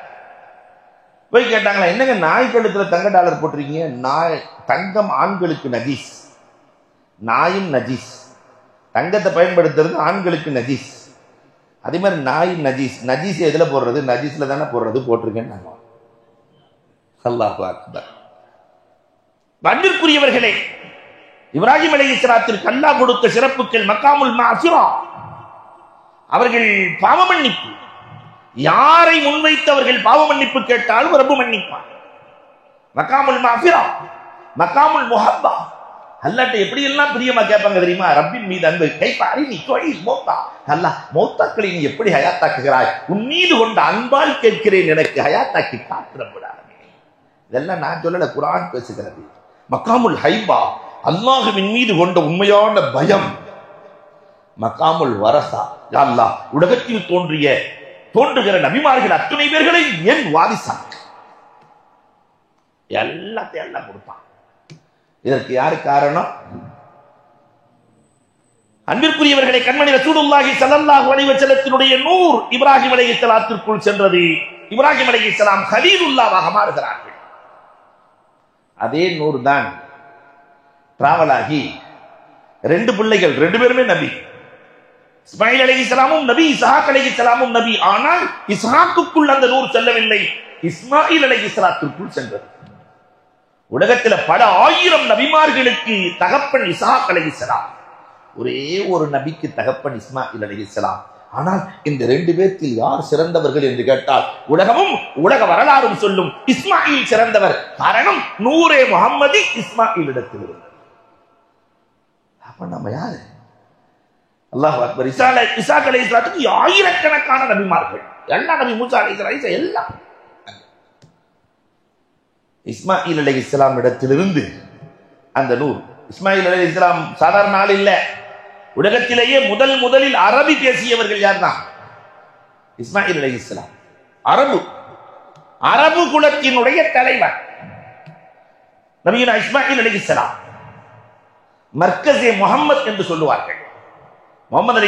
போய் கேட்டாங்களா, என்னங்க நாய் கழுத்துல தங்க டாலர் போட்டிருக்கீங்க? நாய் தங்கம் ஆண்களுக்கு நஜீஸ், நாயும் நஜீஸ். தங்கத்தை பயன்படுத்துறது ஆண்களுக்கு நஜீஸ். அதே மாதிரி நாய் நஜீஸ். நஜீஸ் எதுல போடுறது? நஜீஸ்ல தானே போடுறது. போட்டிருக்கேன்னு நாங்க. அல்லாஹு அக்பர். அன்பிற்குரியவர்களே, இப்ராஹிம் அலைஹிஸ்ஸலாத்திற்கு அல்லாஹ் கொடுத்த சிறப்புகள் மக்காமுல் மஅசிரா. அவர்கள் பாவ மன்னிப்பு. யாரை முன்வைத்து அவர்கள் பாவ மன்னிப்பு கேட்டாலும் ரப்பு மன்னிப்பான். மக்காமுல் மஅசிரா, மக்காமுல் முஹப்பா. அல்லாஹ்ட்ட எப்படி எல்லாம் பிரியமா கேட்பாங்க தெரியுமா? ரப்பின் மீது அன்பு. கைபாரி நீ தொழில் மௌத்தா. அல்லாஹ், மௌத்தாக்களை நீ எப்படி ஹயாத்தாக்குகிறாய்? உன் மீது கொண்ட அன்பால் கேட்கிறேன், எனக்கு ஹயாத்தாக்கி காட்டுறப்படாது. இதெல்லாம் நான் சொல்லல, குர்ஆன் பேசுகிறது. மக்காமுல் ஹைபா, அல்லாஹ்வின் மீது கொண்ட உண்மையான பயம். மக்காமுல் வரசா, யா அல்லாஹ், உலகத்தில் தோன்றுகிற நபிமார்கள் அத்துணை பேர்களை என் வாரிசாக்கு. எல்லாத்தையும் எல்லாம் கொடுப்பான். இதற்கு யாரு காரணம்? அன்பிற்குரியவர்களை, கண்மணி ரசூலுல்லாஹி ஸல்லல்லாஹு அலைஹி வஸல்லத்தினுடைய நூர் இப்ராஹிம் அலைஹிஸ்ஸலாத்திற்குள் சென்றது. இப்ராஹிம் அலைஹிஸ்ஸலாம் கலீலுல்லாஹ்வாக மாறுகிறார்கள். அதே நூர் தான் டிராவல் ஆகி 2 பிள்ளைகள், 2 பேருமே நபி. இஸ்மாயில் அலைஹிஸ்ஸலாமும் நபி, இஸ்ஹாக் அலைஹிஸ்ஸலாமும் நபி. ஆனால் இஸ்ஹாக்குக்குள் அந்த நூர் செல்லவில்லை, இஸ்மாயில் அலைஹிஸ்ஸலாத்திற்குள் சென்றது. உலகத்தில் பல ஆயிரம் நபிமார்களுக்கு தகப்பன் இஸ்ஹாக் அலைஹிஸ்ஸலாம். ஒரே ஒரு நபிக்கு தகப்பன் இஸ்மாயில் அலைஹிஸ்ஸலாம். ஆனால் இந்த 2 பேர்த்தில் யார் சிறந்தவர்கள் என்று கேட்டால் உலகமும் உலக வரலாறும் சொல்லும் இஸ்மாயில் சிறந்தவர். காரணம், நூரே முஹம்மதி இஸ்மாயில் இடத்தில் இருந்தது. அப்ப நம்ம யாரு? அல்லாஹ் அக்பர். இசாக் அலைஹிஸ்ஸலாத்துக்கு ஆயிரக்கணக்கான நபிமார்கள், எல்லா நபி மூசா அலைஹிஸ்ஸலாம் எல்லாம். இஸ்மாயில் அலைஹிஸ்ஸலாம் இடத்திலிருந்து அந்த நூர். இஸ்மாயில் அலைஹிஸ்ஸலாம் சாதாரண ஆள் இல்ல. உலகத்திலேயே முதலில் அரபி பேசியவர்கள் யார் தான்? இஸ்மாயில் அலைஹிஸ்ஸலாம். அரபு குலத்தினுடைய தலைவர் நபியுனா இஸ்மாயில் அலைஹிஸ்ஸலாம். மர்கஸே முஹம்மத் என்று சொல்லுவார்கள். முகமது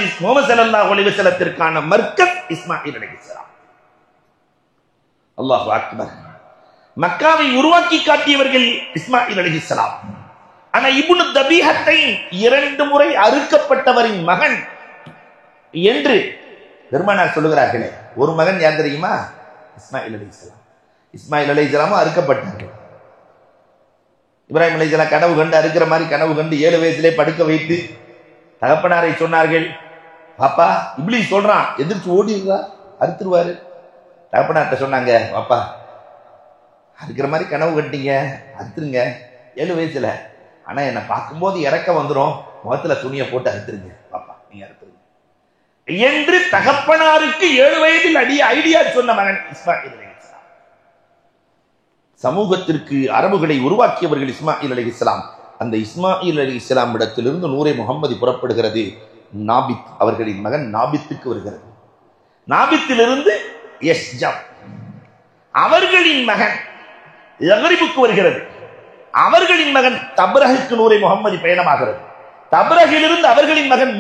ஸல்லல்லாஹு அலைஹி வஸல்லத்திற்கான மர்கஸ் இஸ்மாயில் அலைஹிஸ்ஸலாம். அல்லாஹு அக்பர். மக்காவை உருவாக்கி காட்டியவர்கள் இஸ்மாயில் அலைஹிஸ்ஸலாம். ஆனா இப்னு தபீஹத்தை 2 முறை அறுக்கப்பட்டவரின் மகன் என்று பெருமானார் சொல்லுகிறார்களே, ஒரு மகன் யார் தெரியுமா? இஸ்மாயில் அலைஹிஸ்ஸலாம். இஸ்மாயில் அலைஹிஸ்ஸலாம் அறுக்கப்பட்டார்கள். இப்ராஹிம் அலைஹிஸ்ஸலாம் கனவு கண்டு அறுக்கிற மாதிரி கனவு கண்டு 7 வயதிலே படுக்க வைத்து தகப்பனாரை சொன்னார்கள், பாப்பா இப்லீஸ் சொல்றான், எதிர்த்து ஓடிடுறா, அறுத்துருவாரு. தகப்பனார்ட்ட சொன்னாங்க, பாப்பா அறுக்கிற மாதிரி கனவு கட்டீங்க, அறுத்துருங்க 7 வயசுல. ஆனா என்னை பார்க்கும்போது இறக்க வந்துடும், முகத்துல துணியை போட்டு அறுத்துருங்க பாப்பா, நீங்க அறுத்துருங்க என்று தகப்பனாருக்கு 7 வயதில் ஐடியா சொன்ன மகன் இஸ்மாயில் அலைஹிஸ்ஸலாம். சமூகத்திற்கு அரபுகளை உருவாக்கியவர்கள் இஸ்மாயில் அலைஹிஸ்ஸலாம். அந்த இஸ்மாயில் அலைஹிஸ்ஸலாம் இடத்திலிருந்து நூரை முகம்மது புறப்படுகிறது. நாபித் அவர்களின் மகன் நாபித்துக்கு வருகிறது. நாபித்திலிருந்து யஸ்ஜம் அவர்களின் மகன் யக்ரிபுக்கு வருகிறது. அவர்களின் மகன் தப்ரஹுக்கு நூரை முகம்மது பயணமாகிறது. தப்ரஹிலிருந்து அவர்களின் மகன்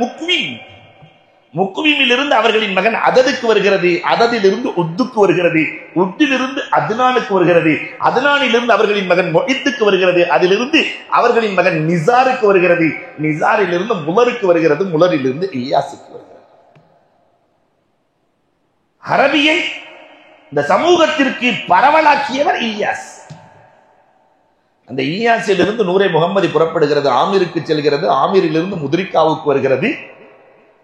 முக்வீமிலிருந்து அவர்களின் மகன் அததுக்கு வருகிறது. அததிலிருந்து உத்துக்கு வருகிறது. உத்திலிருந்து அத்னானுக்கு வருகிறது. அத்னானிலிருந்து அவர்களின் மகன் மொஹித்துக்கு வருகிறது. அதிலிருந்து அவர்களின் மகன் நிசாருக்கு வருகிறது. நிசாரிலிருந்து முலருக்கு வருகிறது. முலரிலிருந்து இயாசுக்கு வருகிறது. அரபியை இந்த சமூகத்திற்கு பரவலாக்கியவர் இலியாஸ். அந்த இலியாசிலிருந்து நூரை முகம்மது புறப்படுகிறது. ஆமீருக்கு செல்கிறது. ஆமீரிலிருந்து முத்ரிகாவுக்கு வருகிறது.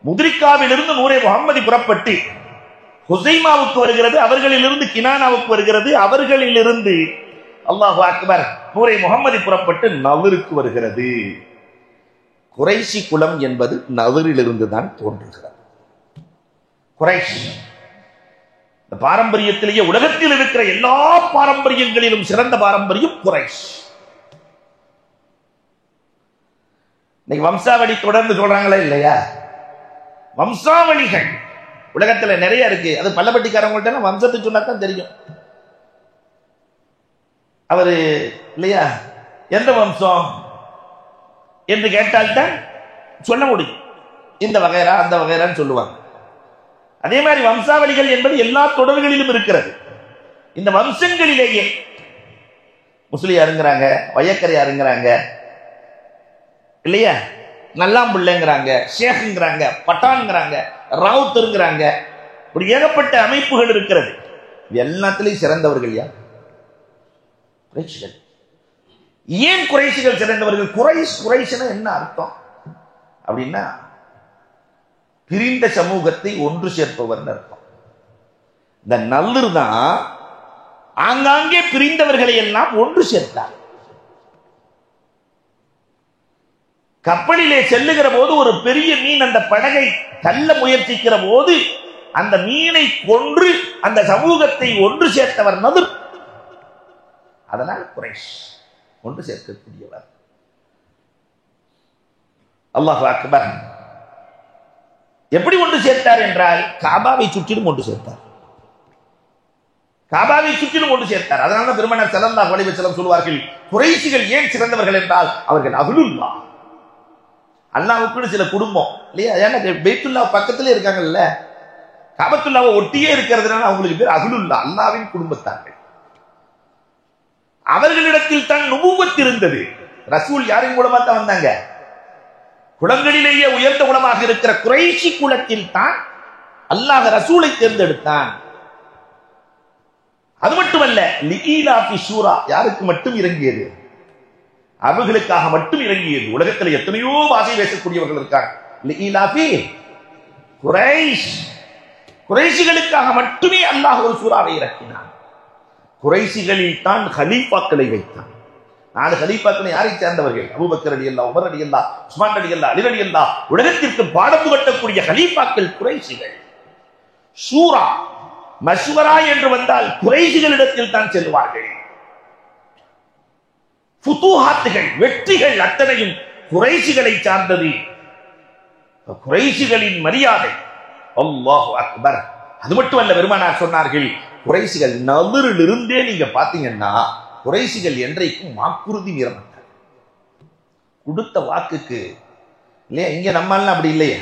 முத்ரிகாவிலிருந்து நூரை முகம்மது புறப்பட்டு ஹுசைமாவுக்கு வருகிறது. அவர்களிலிருந்து கினானாவுக்கு வருகிறது. அவர்களிலிருந்து அல்லாஹு அக்பர் நூரை முகம்மது புறப்பட்டு நவருக்கு வருகிறது. குறைஷி குலம் என்பது நவரிலிருந்து தான் தோன்றுகிறது. குறைஷ் இந்த பாரம்பரியத்திலேயே உலகத்தில் இருக்கிற எல்லா பாரம்பரியங்களிலும் சிறந்த பாரம்பரியம் குறைஷ். இன்னைக்கு வம்சாவளி தொடர்ந்து சொல்றாங்களா இல்லையா? வம்சாவளிகள் உலகத்துல நிறைய இருக்கு. அது பல்லப்பட்டிக்காரங்கள்ட்ட வம்சத்தை சொன்னாதான் தெரியும். அவரு இல்லையா எந்த வம்சம் என்று கேட்டால்தான் சொல்ல முடியும். இந்த வகைரா அந்த வகைரான்னு சொல்லுவாங்க. அதே மாதிரி வம்சாவளிகள் என்பது எல்லா தொடர்களிலும் இருக்கிறது. இந்த வம்சங்களிலேயே முஸ்லியாருங்கிறாங்க, வயக்கரையாருங்கிறாங்க இல்லையா, நல்லாம்பிள்ளைங்கிறாங்க, ஷேக்குங்கிறாங்க, பட்டான்ங்கிறாங்க, ராவுத்தருங்கிறாங்க. இப்படி ஏகப்பட்ட அமைப்புகள் இருக்கிறது. எல்லாத்திலையும் சிறந்தவர்கள் யார்? குறைஷிகள். ஏன் குறைஷிகள் சிறந்தவர்கள்? குறைஷ்னா என்ன அர்த்தம் அப்படின்னா, பிரிந்த சமூகத்தை ஒன்று சேர்ப்பவர் அர்த்தம். இந்த நல்லூர் தான் ஆங்காங்கே பிரிந்தவர்களை எல்லாம் ஒன்று சேர்த்தார். கப்பலிலே செல்லுகிற போது ஒரு பெரிய மீன் அந்த படகை தள்ள முயற்சிக்கிற போது அந்த மீனை கொன்று அந்த சமூகத்தை ஒன்று சேர்த்தவர் நதுர். அதனால் குறைஷ் ஒன்று சேர்க்கக்கூடியவர். அல்லாஹு அக்பர். எப்படி ஒன்று சேர்த்தார் என்றால், காபாவை சுற்றிலும் ஒன்று சேர்த்தார். காபாவை சுற்றிலும் ஒன்று சேர்த்தார். அதனால பெருமானார் ஸல்லல்லாஹு அலைஹி வஸல்லம் சொல்வார்கள், குறைஷிகள் ஏன் சிறந்தவர்கள் என்றால் அவர்கள் அஹ்லுல்லாஹ், அல்லாஹ்வுக்கு சில குடும்பம் இல்லையா. ஏன்னா பைத்துல்லா பக்கத்திலே இருக்காங்கல்ல, காபத்துல்லாவை ஒட்டியே இருக்கிறதுனால அவங்களுக்கு பேர் அஹ்லுல்லாஹ், அல்லாஹ்வின் குடும்பத்தார்கள். அவர்களிடத்தில் தான் நுபுவத் இருந்தது. ரசூல் யாரின் மூலமா தான் வந்தாங்க? குலங்களிலேயே உயர்ந்த குலமாக இருக்கிற குறைஷி குலத்தில் தான் அல்லாஹ் ரசூலை தேர்ந்தெடுத்தான். அது மட்டுமல்ல, லிஈலாஃபி ஷூரா யாருக்கு மட்டும் இறங்கியது? அவர்களுக்காக மட்டும் இறங்கியது. உலகத்தில் எத்தனையோ பாஷை பேசக்கூடியவர்கள் இருக்காங்க. லிஈலாஃபி குறைஷ், குறைஷிகளுக்காக மட்டுமே அல்லாஹ் ஒரு சூறாவை இறக்கினான். குறைஷிகளில் தான் ஹலீஃபாக்களை வைத்தான். 4 கலீஃபாக்கள் யாரை சேர்ந்தவர்கள்? அபூபக்கர் ரலியல்லாஹு, உமர் ரலியல்லாஹு, உஸ்மான் ரலியல்லாஹு, அலி ரலியல்லாஹு. உலகத்திற்கு பாடம் புகட்டக்கூடிய கலீஃபாக்கள் குறைஷிகள். சூரா மஷ்வரா என்று வந்தால் குறைஷிகளிடத்தில் தான் செல்வார்கள். ஃபுதூஹாத்துகள், வெற்றிகள் அத்தனையும் குறைஷிகளை சார்ந்தது. குறைஷிகளின் மரியாதை அல்லாஹு அக்பர். அது மட்டுமல்ல, பெருமானார் சொன்னார்கள், குறைஷிகள் நதிரிலிருந்தே நீங்க பாத்தீங்கன்னா குறைஷிகள் என்றைக்கும் வாக்குறுதி மீற மாட்டார். கொடுத்த வாக்குக்கு இல்லையா? இங்க நம்மால அப்படி இல்லையா?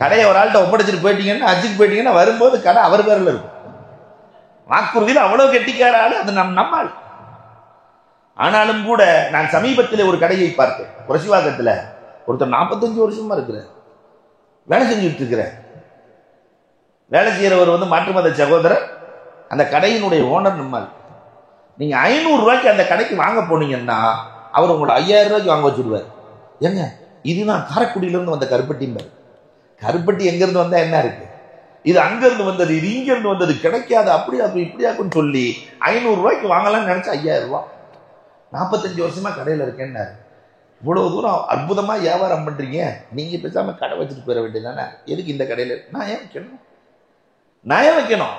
கடையை ஒரு ஆள்கிட்ட ஒப்படைச்சிட்டு போயிட்டீங்கன்னா, அஜுக்கு போயிட்டீங்கன்னா வரும்போது கடை அவர் பேரில் இருக்கும். வாக்குறுதியில் அவ்வளவு கெட்டிக்கார ஆளு அது நம்மால். ஆனாலும் கூட நான் சமீபத்தில் ஒரு கடையை பார்த்தேன். புரசிவாக்கத்தில் ஒருத்தர் 45 வருஷமா இருக்கிறார், வேலை செஞ்சுட்டு இருக்கிறார். வேலை செய்யறவர் மாற்று மத சகோதரர், அந்த கடையினுடைய ஓனர் நம்மால். நீங்க 500 ரூபாய்க்கு அந்த கடைக்கு வாங்க போனீங்கன்னா அவர் உங்களை 5000 ரூபாய்க்கு வாங்க வச்சுடுவார். ஏங்க, இதுதான் காரைக்குடியிலிருந்து வந்த கருப்பட்டிம்பார். கருப்பட்டி எங்க இருந்து வந்தா என்ன இருக்கு? இது அங்க இருந்து வந்தது, இது இங்க இருந்து வந்தது, கிடைக்காது, அப்படியா இப்படியாக்குன்னு சொல்லி 500 ரூபாய்க்கு வாங்கலாம்னு நினைச்சா 5000 ரூபாய். 45 வருஷமா கடையில இருக்கேன்னாரு. இவ்வளவு தூரம் அற்புதமா வியாபாரம் பண்றீங்க, நீங்க பேசாம கடை வச்சுட்டு போயிட வேண்டியதானே? எதுக்கு இந்த கடையில நான் ஏன் வைக்கணும்? நான் ஏன் வைக்கணும்?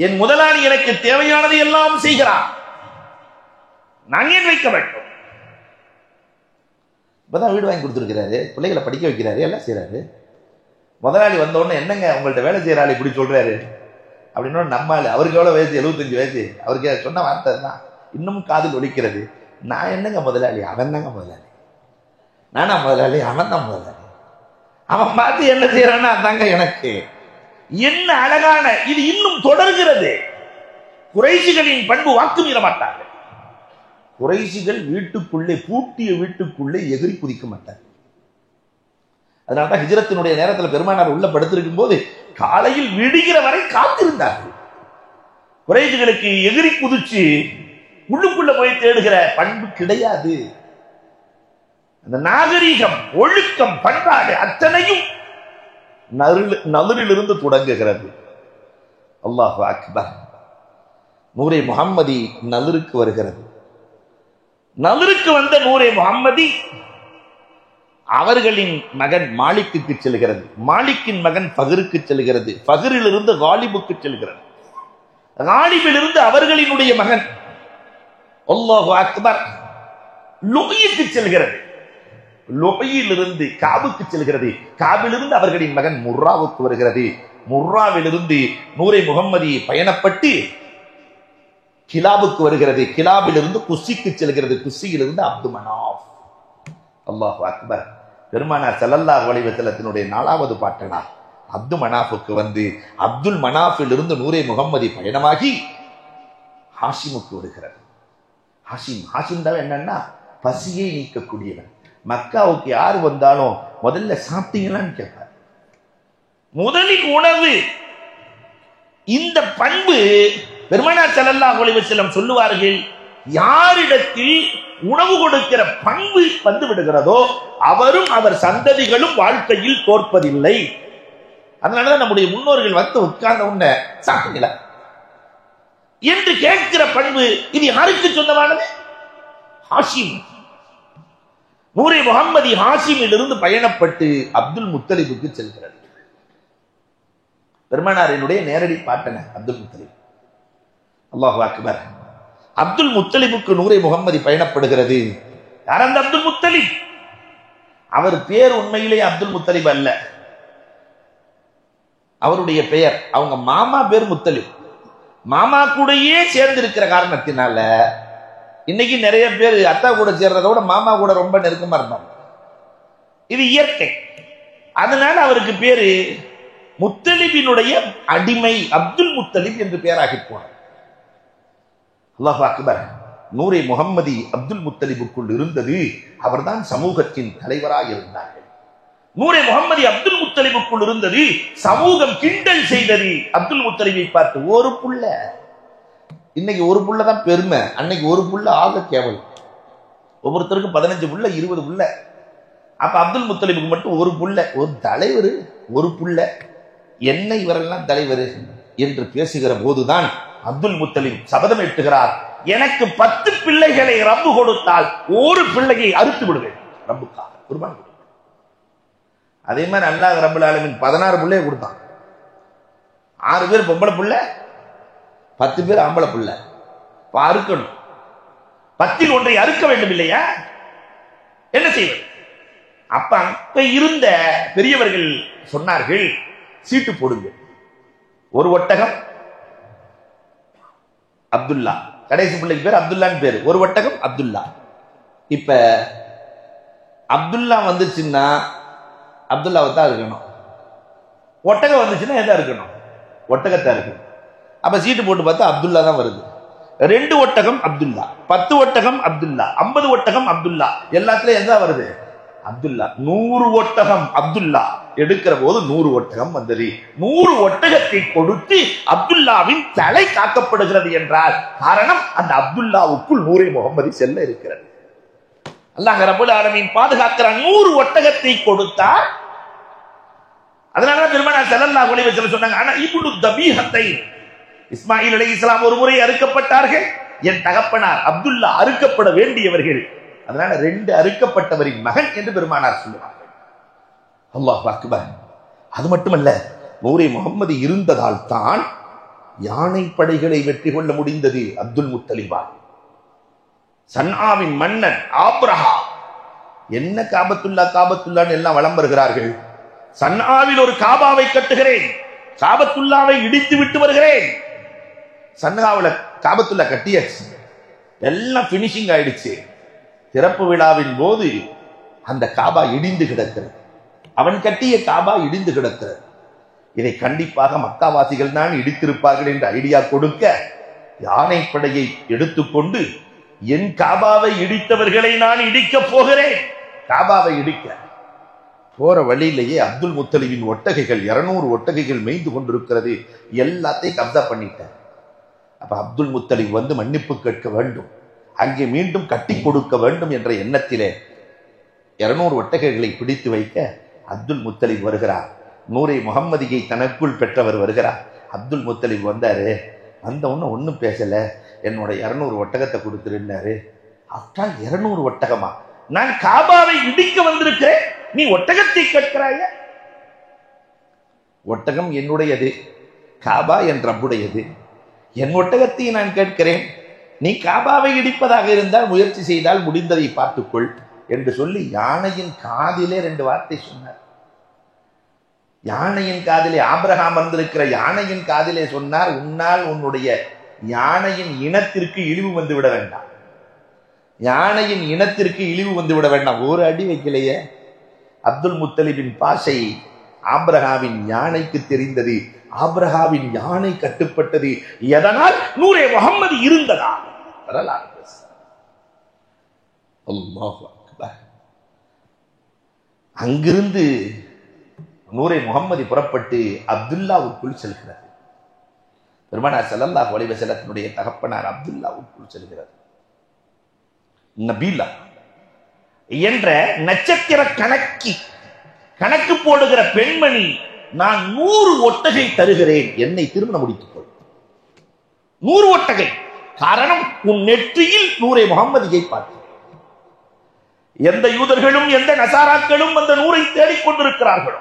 என் முதலாளி எனக்கு தேவையானதை எல்லாம் செய்கிறான், நான் ஏன் வைக்க வேண்டும்? இப்பதான் வீடு வாங்கி கொடுத்துருக்கிறாரு, பிள்ளைகளை படிக்க வைக்கிறாரு, எல்லாம் செய்யறாரு. முதலாளி வந்த உடனே, என்னங்க உங்கள்ட்ட வேலை செய்யறாள் இப்படி சொல்றாரு அப்படின்னா, நம்மால் அவருக்கு எவ்வளவு வயசு? 75 வயசு. அவருக்கு சொன்ன வார்த்தை தான் இன்னும் காதில் ஒலிக்கிறது. நான் என்னங்க முதலாளி? அவன் தாங்க முதலாளி. நானா முதலாளி? அவன் தான் முதலாளி. அவன் பார்த்து என்ன செய்யறான்னா அதாங்க எனக்கு. என்ன அழகான இது! இன்னும் தொடர்கிறது. குறைஷிகளின் பண்பு வாக்கு மீற மாட்டார்கள். குறைஷிகள் வீட்டுக்குள்ளே, பூட்டிய வீட்டுக்குள்ளே எகிரி குதிக்க மாட்டார்கள். அதனால்தான் ஹிஜ்ரத்தினுடைய நேரத்தில் பெருமானார் உள்ள படுத்திருக்கும் போது காலையில் விடுகிற வரை காத்திருந்தார்கள். குறைஷிகளுக்கு எகிரி குதிச்சு உள்ளுக்குள்ள போய் தேடுகிற பண்பு கிடையாது. அந்த நாகரீகம், ஒழுக்கம், பண்பாடு அத்தனையும் நலுரிலிருந்து தொடங்குகிறது. அல்லாஹு அக்பர். நூரே முஹம்மதி நலுருக்கு வருகிறது. நலுருக்கு வந்த நூரே முஹம்மதி அவர்களின் மகன் மாலிக்கு செல்கிறது. மாலிக்கின் மகன் ஃபஹருக்கு செல்கிறது. ஃபஹரிலிருந்து காலிபுக்கு செல்கிறது. காலிபிலிருந்து அவர்களினுடைய மகன் அல்லாஹு அக்பர் லுபைக்கு செல்கிறது. லுபையிலிருந்து காபுக்கு செல்கிறது. காபிலிருந்து அவர்களின் மகன் முர்ராவுக்கு வருகிறது. முர்ராவிலிருந்து நூரே முஹம்மதி பயணப்பட்டு கிலாபுக்கு வருகிறது. கிலாபிலிருந்து குஸ்ஸிக்கு செல்கிறது. குஸ்ஸியிலிருந்து அப்து மனாஃப். அல்லாஹு அக்பர். பெருமானார் ஸல்லல்லாஹு அலைஹி வஸல்லத்தினுடைய 4வது பாட்டனார் அப்து மனாஃபுக்கு வந்து அப்துல் மனாஃபிலிருந்து நூரே முஹம்மதி பயணமாகி ஹாஷிமுக்கு வருகிறது. ஹாஷிம் தான் என்னன்னா பசியை நீக்கக்கூடியவன். மக்காவுக்கு யார் வந்தாலும் முதல்ல சாப்பிட்டீங்களான்னு கேட்பார். முதலில் உணவு. இந்த பண்பு பெருமானார் ஸல்லல்லாஹு அலைஹி வஸல்லம் சொல்லுவார்கள், யாரிடத்தில் உணவு கொடுக்கிற பண்பு வந்து விடுகிறதோ அவரும் அவர் சந்ததிகளும் வாழ்க்கையில் தோற்பதில்லை. அதனாலதான் நம்முடைய முன்னோர்கள் வந்து உட்கார்ந்த உடனே சாப்பிட்டீங்களா என்று கேட்கிற பண்பு இது யாருக்கு சொந்தமானது? ஹாஷிம். நூரே முஹம்மதி ஹாஷிமிலிருந்து பயணப்பட்டு அப்துல் முத்தலிபுக்கு செல்கிறது. பெருமானாரினுடைய நேரடி பாட்டன அப்துல் முத்தலிப். அல்லாஹு அக்பர். அப்துல் முத்தலிபுக்கு நூரே முஹம்மதி பயணப்படுகிறது. யார் அந்த அப்துல் முத்தலிப்? அவர் பேர் உண்மையிலே அப்துல் முத்தலிப் அல்ல. அவருடைய பெயர், அவங்க மாமா பேர் முத்தலிப். மாமா கூடயே சேர்ந்து இருக்கிற காரணத்தினால இன்னைக்கு நிறைய பேர் அத்தா கூட சேர்றத விட மாமா கூட ரொம்ப நெருக்கமா இருந்தாங்க. இது இயற்கை. அதனால அவருக்கு பேரு முத்தலிபினுடைய அடிமை அப்துல் முத்தலிப் என்று பெயராகி போனார். அல்லாஹு அக்பர். நூரே முஹம்மதி அப்துல் முத்தலிபுக்குள் இருந்தது. அவர்தான் சமூகத்தின் தலைவராக இருந்தார்கள். நூரே முஹம்மதி அப்துல் முத்தலிபுக்குள் இருந்தது. சமூகம் கிண்டல் செய்தது அப்துல் முத்தலிபை பார்த்து. ஒரு புள்ள, இன்னைக்கு ஒரு புள்ள தான் பெருமை, அன்னைக்கு ஒரு புள்ள ஆக கேவலம். ஒவ்வொருத்தருக்கும் 15 புள்ள 20 புள்ள. அப்ப அப்துல் முத்தலிபுக்கு மட்டும் ஒரு புள்ள. ஒரு தலைவர், ஒரு புள்ள, என்ன இவரெல்லாம் தலைவர் என்று பேசுகிற போதுதான் அப்துல் முத்தலிப் சபதம் எட்டுகிறார், எனக்கு 10 பிள்ளைகளை ரப்பு கொடுத்தால் ஒரு பிள்ளையை அறுத்து விடுவேன் ரப்புக்காக குர்பான் கொடுப்பேன். அதே மாதிரி அல்லாஹ் ரப்பல் ஆலமீன் 16 பிள்ளையை கொடுத்தான். 6 பேர் பொம்பளை பிள்ளை, 10 பேர் ஆம்பளை பிள்ளை. அறுக்கணும். 10 ஒன்றை அறுக்க வேண்டும் இல்லையா? என்ன செய்வது? அப்ப அங்க இருந்த பெரியவர்கள் சொன்னார்கள், சீட்டு போடுங்க. ஒரு ஒட்டகம் அப்துல்லா, கடைசி பிள்ளைக்கு பேர் அப்துல்லான்னு பேரு, ஒரு ஒட்டகம் அப்துல்லா. இப்ப அப்துல்லா வந்துச்சுன்னா அப்துல்லாவை தான் இருக்கணும். ஒட்டகம் வந்துச்சுன்னா எதா இருக்கணும்? ஒட்டகத்தான் இருக்கணும். அப்ப சீட்டு போட்டு பார்த்தா அப்துல்லா தான் வருது. 2 ஒட்டகம் அப்துல்லா, 10 ஒட்டகம் அப்துல்லா, 50 ஒட்டகம் அப்துல்லா, எல்லாத்துலயும் எதா வருது? அப்துல்லா. 100 ஒட்டகம் அப்துல்லா எடுக்கிற போது 100 ஒட்டகம் வந்தது. 100 ஒட்டகத்தை கொடுத்து அப்துல்லாவின் தலை காக்கப்படுகிறது என்றால் காரணம் அந்த அப்துல்லாவுக்குள் நூரை முகமது செல்ல இருக்கிறது. அல்லாஹ் ரப்பல் ஆலமீன் பாதுகாக்கிறான். 100 ஒட்டகத்தை கொடுத்தார். அதனால பெருமானார் ஸல்லல்லாஹு அலைஹி வஸல்லம் சொன்னாங்க, ஆனா இப்னு தபீஹத்தை, இஸ்மாயில் அலைஹிஸ்ஸலாம் ஒரு முறை அறுக்கப்பட்டார்கள். என் தகப்பனார் அப்துல்லா அறுக்கப்பட வேண்டியவர்கள். அதனால 2 அறுக்கப்பட்டவரின் மகன் என்று பெருமானார் சொல்லுவார்கள். அல்லாஹ் அக்பர். அது மட்டுமல்ல, நூரை முகம்மது இருந்ததால் தான் யானை படைகளை வெற்றி கொள்ள முடிந்தது. அப்துல் முத்தலிபா, சன்ஆவின் மன்னன் ஆப்ரஹா, என்ன காபத்துல்லா காபத்துல்லான்னு எல்லாம் வலம் வருகிறார்கள். சன்ஆவில் ஒரு காபாவை கட்டுகிறேன், காபத்துல்லாவை இடித்து விட்டு வருகிறேன். சன்ஆவுல காபத்துல்லா கட்டியாச்சு, எல்லாம் பினிஷிங் ஆயிடுச்சு. திறப்பு விழாவின் போது அந்த காபா இடிந்து கிடக்கிறது. அவன் கட்டிய காபா இடிந்து கிடக்கிறது. இதை கண்டிப்பாக மக்காவாசிகள் தான் இடித்திருப்பார்கள் என்று ஐடியா கொடுக்க, யானை படையை எடுத்துக்கொண்டு என் காபாவை இடித்தவர்களை நான் இடிக்க போகிறேன். காபாவை இடிக்க போற வழியிலேயே அப்துல் முத்தலிபின் ஒட்டகைகள் 200 ஒட்டகைகள் மேய்ந்து கொண்டிருக்கிறது. எல்லாத்தையும் கப்சா பண்ணிட்டார். அப்ப அப்துல் முத்தலிப் வந்து மன்னிப்பு கேட்க வேண்டும், அங்கே மீண்டும் கட்டி கொடுக்க வேண்டும் என்ற எண்ணத்திலே 200 ஒட்டகைகளை பிடித்து வைக்க அப்துல் முத்தலிப் வருகிறார். நூரை முகம்மதியை தனக்குள் பெற்றவர் வருகிறார். அப்துல் முத்தலிப் வந்தாரு. வந்த ஒன்னும் பேசல, என்னோட 200 ஒட்டகத்தை கொடுத்துருந்தாரு. அப்பா 200 ஒட்டகமா? நான் காபாவை இடிக்க வந்திருக்கிறேன், நீ ஒட்டகத்தை கேட்கிறாய? ஒட்டகம் என்னுடையது, காபா என் ரப்புடையது. என் ஒட்டகத்தை நான் கேட்கிறேன், நீ காபாவை இடிப்பதாக இருந்தால் முயற்சி செய்தால் முடிந்ததை பார்த்துக்கொள் என்று சொல்லி யானையின் காதிலே 2 வார்த்தை சொன்னார். யானையின் காதிலே, ஆபிரகாம் வந்திருக்கிற யானையின் காதிலே சொன்னார், உன்னால் உன்னுடைய யானையின் இனத்திற்கு இழிவு வந்து விட வேண்டாம். யானையின் இனத்திற்கு இழிவு வந்து விட வேண்டாம். ஒரு அடி வைக்கலையே. அப்துல் முத்தலிபின் பாஷை ஆபிரகாமின் யானைக்கு தெரிந்தது. ஆபிரகாமின் யானை கட்டுப்பட்டது. எதனால்? நூரே முகம்மது இருந்ததா? வரலாறு. அல்லாஹு அக்பர். அங்கிருந்து நூரை முகம்மது புறப்பட்டு அப்துல்லாவுக்குள் செல்கிறது. பெருமானார் ஸல்லல்லாஹு அலைஹி வஸல்லத்தினுடைய தகப்பனார் அப்துல்லாவுக்குள் செல்கிறது. நபீலா என்ற நட்சத்திர கணக்கு போடுகிற பெண்மணி, நான் 100 ஒட்டகை தருகிறேன், என்னை திருமணம் முடித்துக்கொள். 100 ஒட்டகை. காரணம், உன் நெற்றியில் நூரை முகம்மதியை பார்த்து. எந்த யூதர்களும் எந்த நசாராக்களும் அந்த நூரை தேடிக்கொண்டிருக்கிறார்களோ,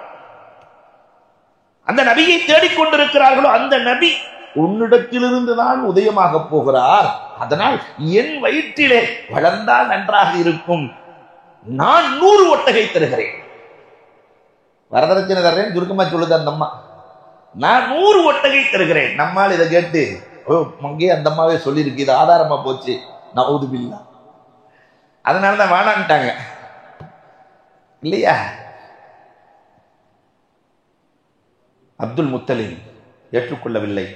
அந்த நபியை தேடிக்கொண்டிருக்கிறார்களோ, அந்த நபி உன்னிடத்திலிருந்து தான் உதயமாக போகிறார். அதனால் என் வயிற்றிலே வளர்ந்தால் நன்றாக இருக்கும். நான் 100 ஒட்டகை தருகிறேன். வரதட்சணை தர்றேன் சுருக்கமா சொல்லுது அந்த அம்மா. நான் 100 ஒட்டகை தருகிறேன். நம்மால் இதை கேட்டு அங்கே அந்த அம்மாவே சொல்லியிருக்கு, இது ஆதாரமா போச்சு. நவுது பில்லா. அதனாலதான் வேணான்ட்டாங்க இல்லையா? அப்துல் முத்தலிப் ஏற்றுக்கொள்ளவில்லை.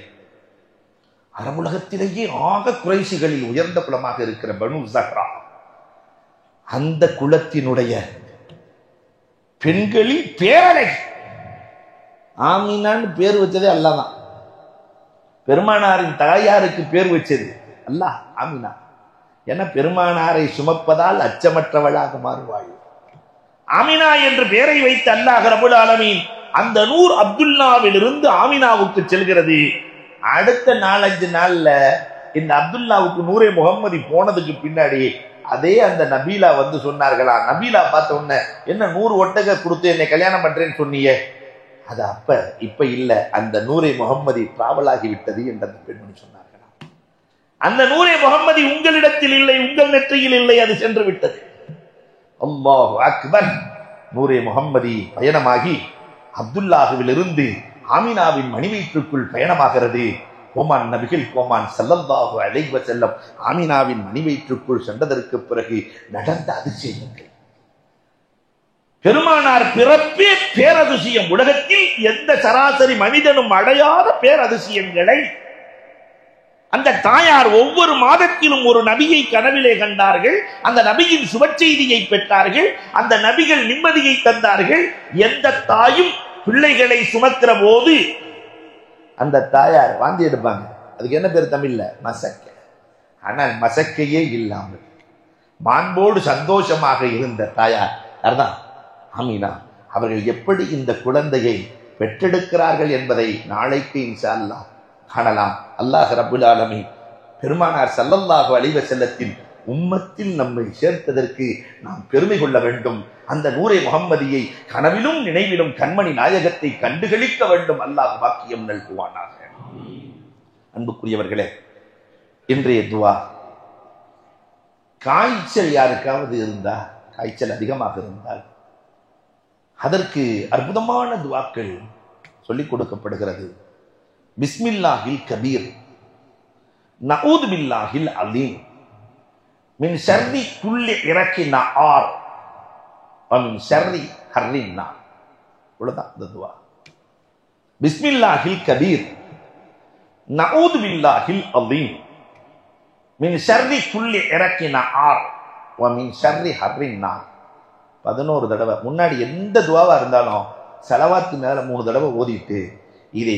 அரபுலகத்திலேயே ஆக குறைஷிகளில் உயர்ந்த குலமாக இருக்கிற பனு ஸஹ்ரா, அந்த குலத்தினுடைய பெண்களில் பேரலை ஆமினான்னு பேர் வச்சதே அல்லாஹ். பெருமானாரின் தாயாருக்கு பேர் வச்சது அல்லாஹ் ஆமினா. என பெருமானாரை சுமப்பதால் அச்சமற்றவளாக மாறுவாள். ஆமினா என்று பெயரை வைத்த அல்லாஹ் ரப்பல் ஆலமீன் அந்த நூர் அப்துல்லாவிலிருந்து ஆமினாவுக்கு செல்கிறது. அடுத்த 4-5 நாள்ல இந்த அப்துல்லாவுக்கு நூரே முகம்மதி போனதுக்கு பின்னாடி அதே அந்த நபீலா வந்து சொன்னார்களா, நபீலா பார்த்த உடனே என்ன 100 ஒட்டக கொடுத்து என்னை கல்யாணம் பண்றேன்னு சொன்னியே, அது இப்ப இல்ல, அந்த நூரே முகம்மதி டிராவல் ஆகிவிட்டது என்று அந்த பெண்மணி சொன்னார்களா. அந்த நூரே முகம்மதி உங்களிடத்தில் இல்லை, உங்கள் நெற்றியில் இல்லை, அது சென்று விட்டது. அல்லாஹு அக்பர். நூரே முகம்மதி பயணமாகி அப்துல்லாஹுவிலிருந்து ஆமினாவின் மணிவயிற்றுக்குள் பயணமாகிறது. கோமான் நபிகள் கோமான் ஸல்லல்லாஹு அலைஹி வஸல்லம் ஆமினாவின் மணிவயிற்றுக்குள் சென்றதற்கு பிறகு நடந்த அதிசயங்கள், பெருமானார் பிறப்பே பேரதிசயம். உலகத்தில் எந்த சராசரி மனிதனும் அடையாத பேரதிசயங்களை அந்த தாயார் ஒவ்வொரு மாதத்திலும் ஒரு நபியை கனவிலே கண்டார்கள். அந்த நபியின் சுபச்செய்தியை பெற்றார்கள். அந்த நபிகள் நிம்மதியை தந்தார்கள். எந்த தாயும் பிள்ளைகளை சுமக்கிற போது அந்த தாயார் வாந்தி எடுப்பாங்க. அதுக்கு என்ன பேர் தமிழ்ல? மசக்க. ஆனால் மசக்கையே இல்லாமல் மாண்போடு சந்தோஷமாக இருந்த தாயார் யார்தான்? ஆமீனா. அவர்கள் எப்படி இந்த குழந்தையை பெற்றெடுக்கிறார்கள் என்பதை நாளைக்கு இன்ஷா அல்லாஹ் காணலாம். அல்லாஹ் ரப்புல் ஆலமீன் பெருமானார் ஸல்லல்லாஹு அலைஹி வஸல்லத்தின் உம்மத்தில் நம்மை சேர்த்ததற்கு நாம் பெருமை கொள்ள வேண்டும். அந்த நூரே முகம்மதியை கனவிலும் நினைவிலும் கண்மணி நாயகத்தை கண்டுகளிக்க வேண்டும். அல்லாஹ் பாக்கியம் நல்குவானாக. அன்புக்குரியவர்களே, இன்றைய துவா, காய்ச்சல் யாருக்காவது இருந்தா, காய்ச்சல் அதிகமாக இருந்தால் அதற்கு அற்புதமான துவாக்கள் சொல்லிக் கொடுக்கப்படுகிறது. பிஸ்மில்லாஹில் கபீர், நஊது பில்லாஹில் அலீம், மின் ஷர்ரி குல்லி இறக்கி நார் வ மின் ஷர்ரி ஹர்ரின் நார். இவ்வளவுதான் இந்த துவா. பிஸ்மில்லாஹில் கபீர், நஊது பில்லாஹில் அலீம், மின் ஷர்ரி குல்லி இறக்கி நார் வ மின் ஷர்ரி ஹர்ரின் நார். 11 தடவை. முன்னாடி எந்த துவாவா இருந்தாலும் ஸலவாத்து மேல 3 தடவை ஓதிட்டு இதை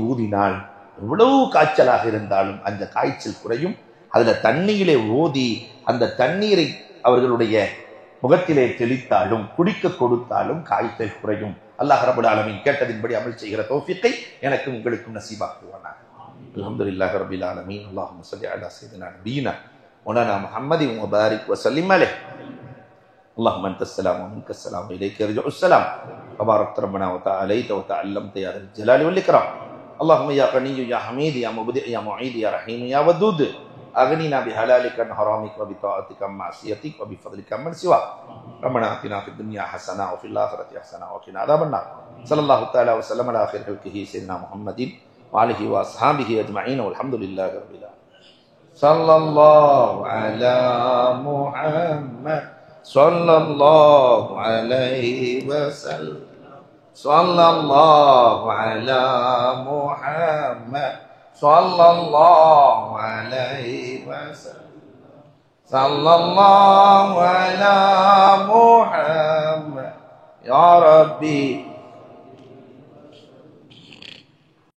ஊதினால் எவ்வளவு காய்ச்சலாக இருந்தாலும் அந்த காய்ச்சல் குறையும். அதுல தண்ணீரிலே ஓதி அந்த தண்ணீரை அவர்களுடைய முகத்திலே தெளித்தாலும் குடிக்க கொடுத்தாலும் காய்ச்சல் குறையும். அல்லாஹ் ரப்பல் ஆலமீன் கேட்டதின்படி அமல் செய்கிற தௌஃபீக்கை எனக்கும் உங்களுக்கும் நசீபாக்குவானாக. அல்ஹம்துலில்லாஹி ரப்பில் ஆலமீன். அல்லாஹும்ம ஸல்லி அலா ஸய்யிதினா நபியினா மௌலானா முஹம்மதின் வ பாரிக் வ ஸல்லிம் அலைஹி. اللهم انت السلام ومنك السلام اليك يرجع السلام تبارك ربنا وتعاليت وتعلمت يا ذا الجلال والاكرام. اللهم يا غني يا حميد يا مبدئ يا معيد يا رحيم يا ودود اغننا بحلالك عن حرامك وبطاعتك عن معصيتك وبفضلك عمن سواك. ربنا اتنا في الدنيا حسنه وفي الاخره حسنه وقنا عذاب النار. صلى الله تعالى وسلم على خير خلقه سيدنا محمد وعلى اله واصحابه اجمعين والحمد لله رب العالمين. صلى الله على محمد صلى الله عليه وسلم. صلى الله على محمد صلى الله عليه وسلم. صلى الله على محمد يا ربي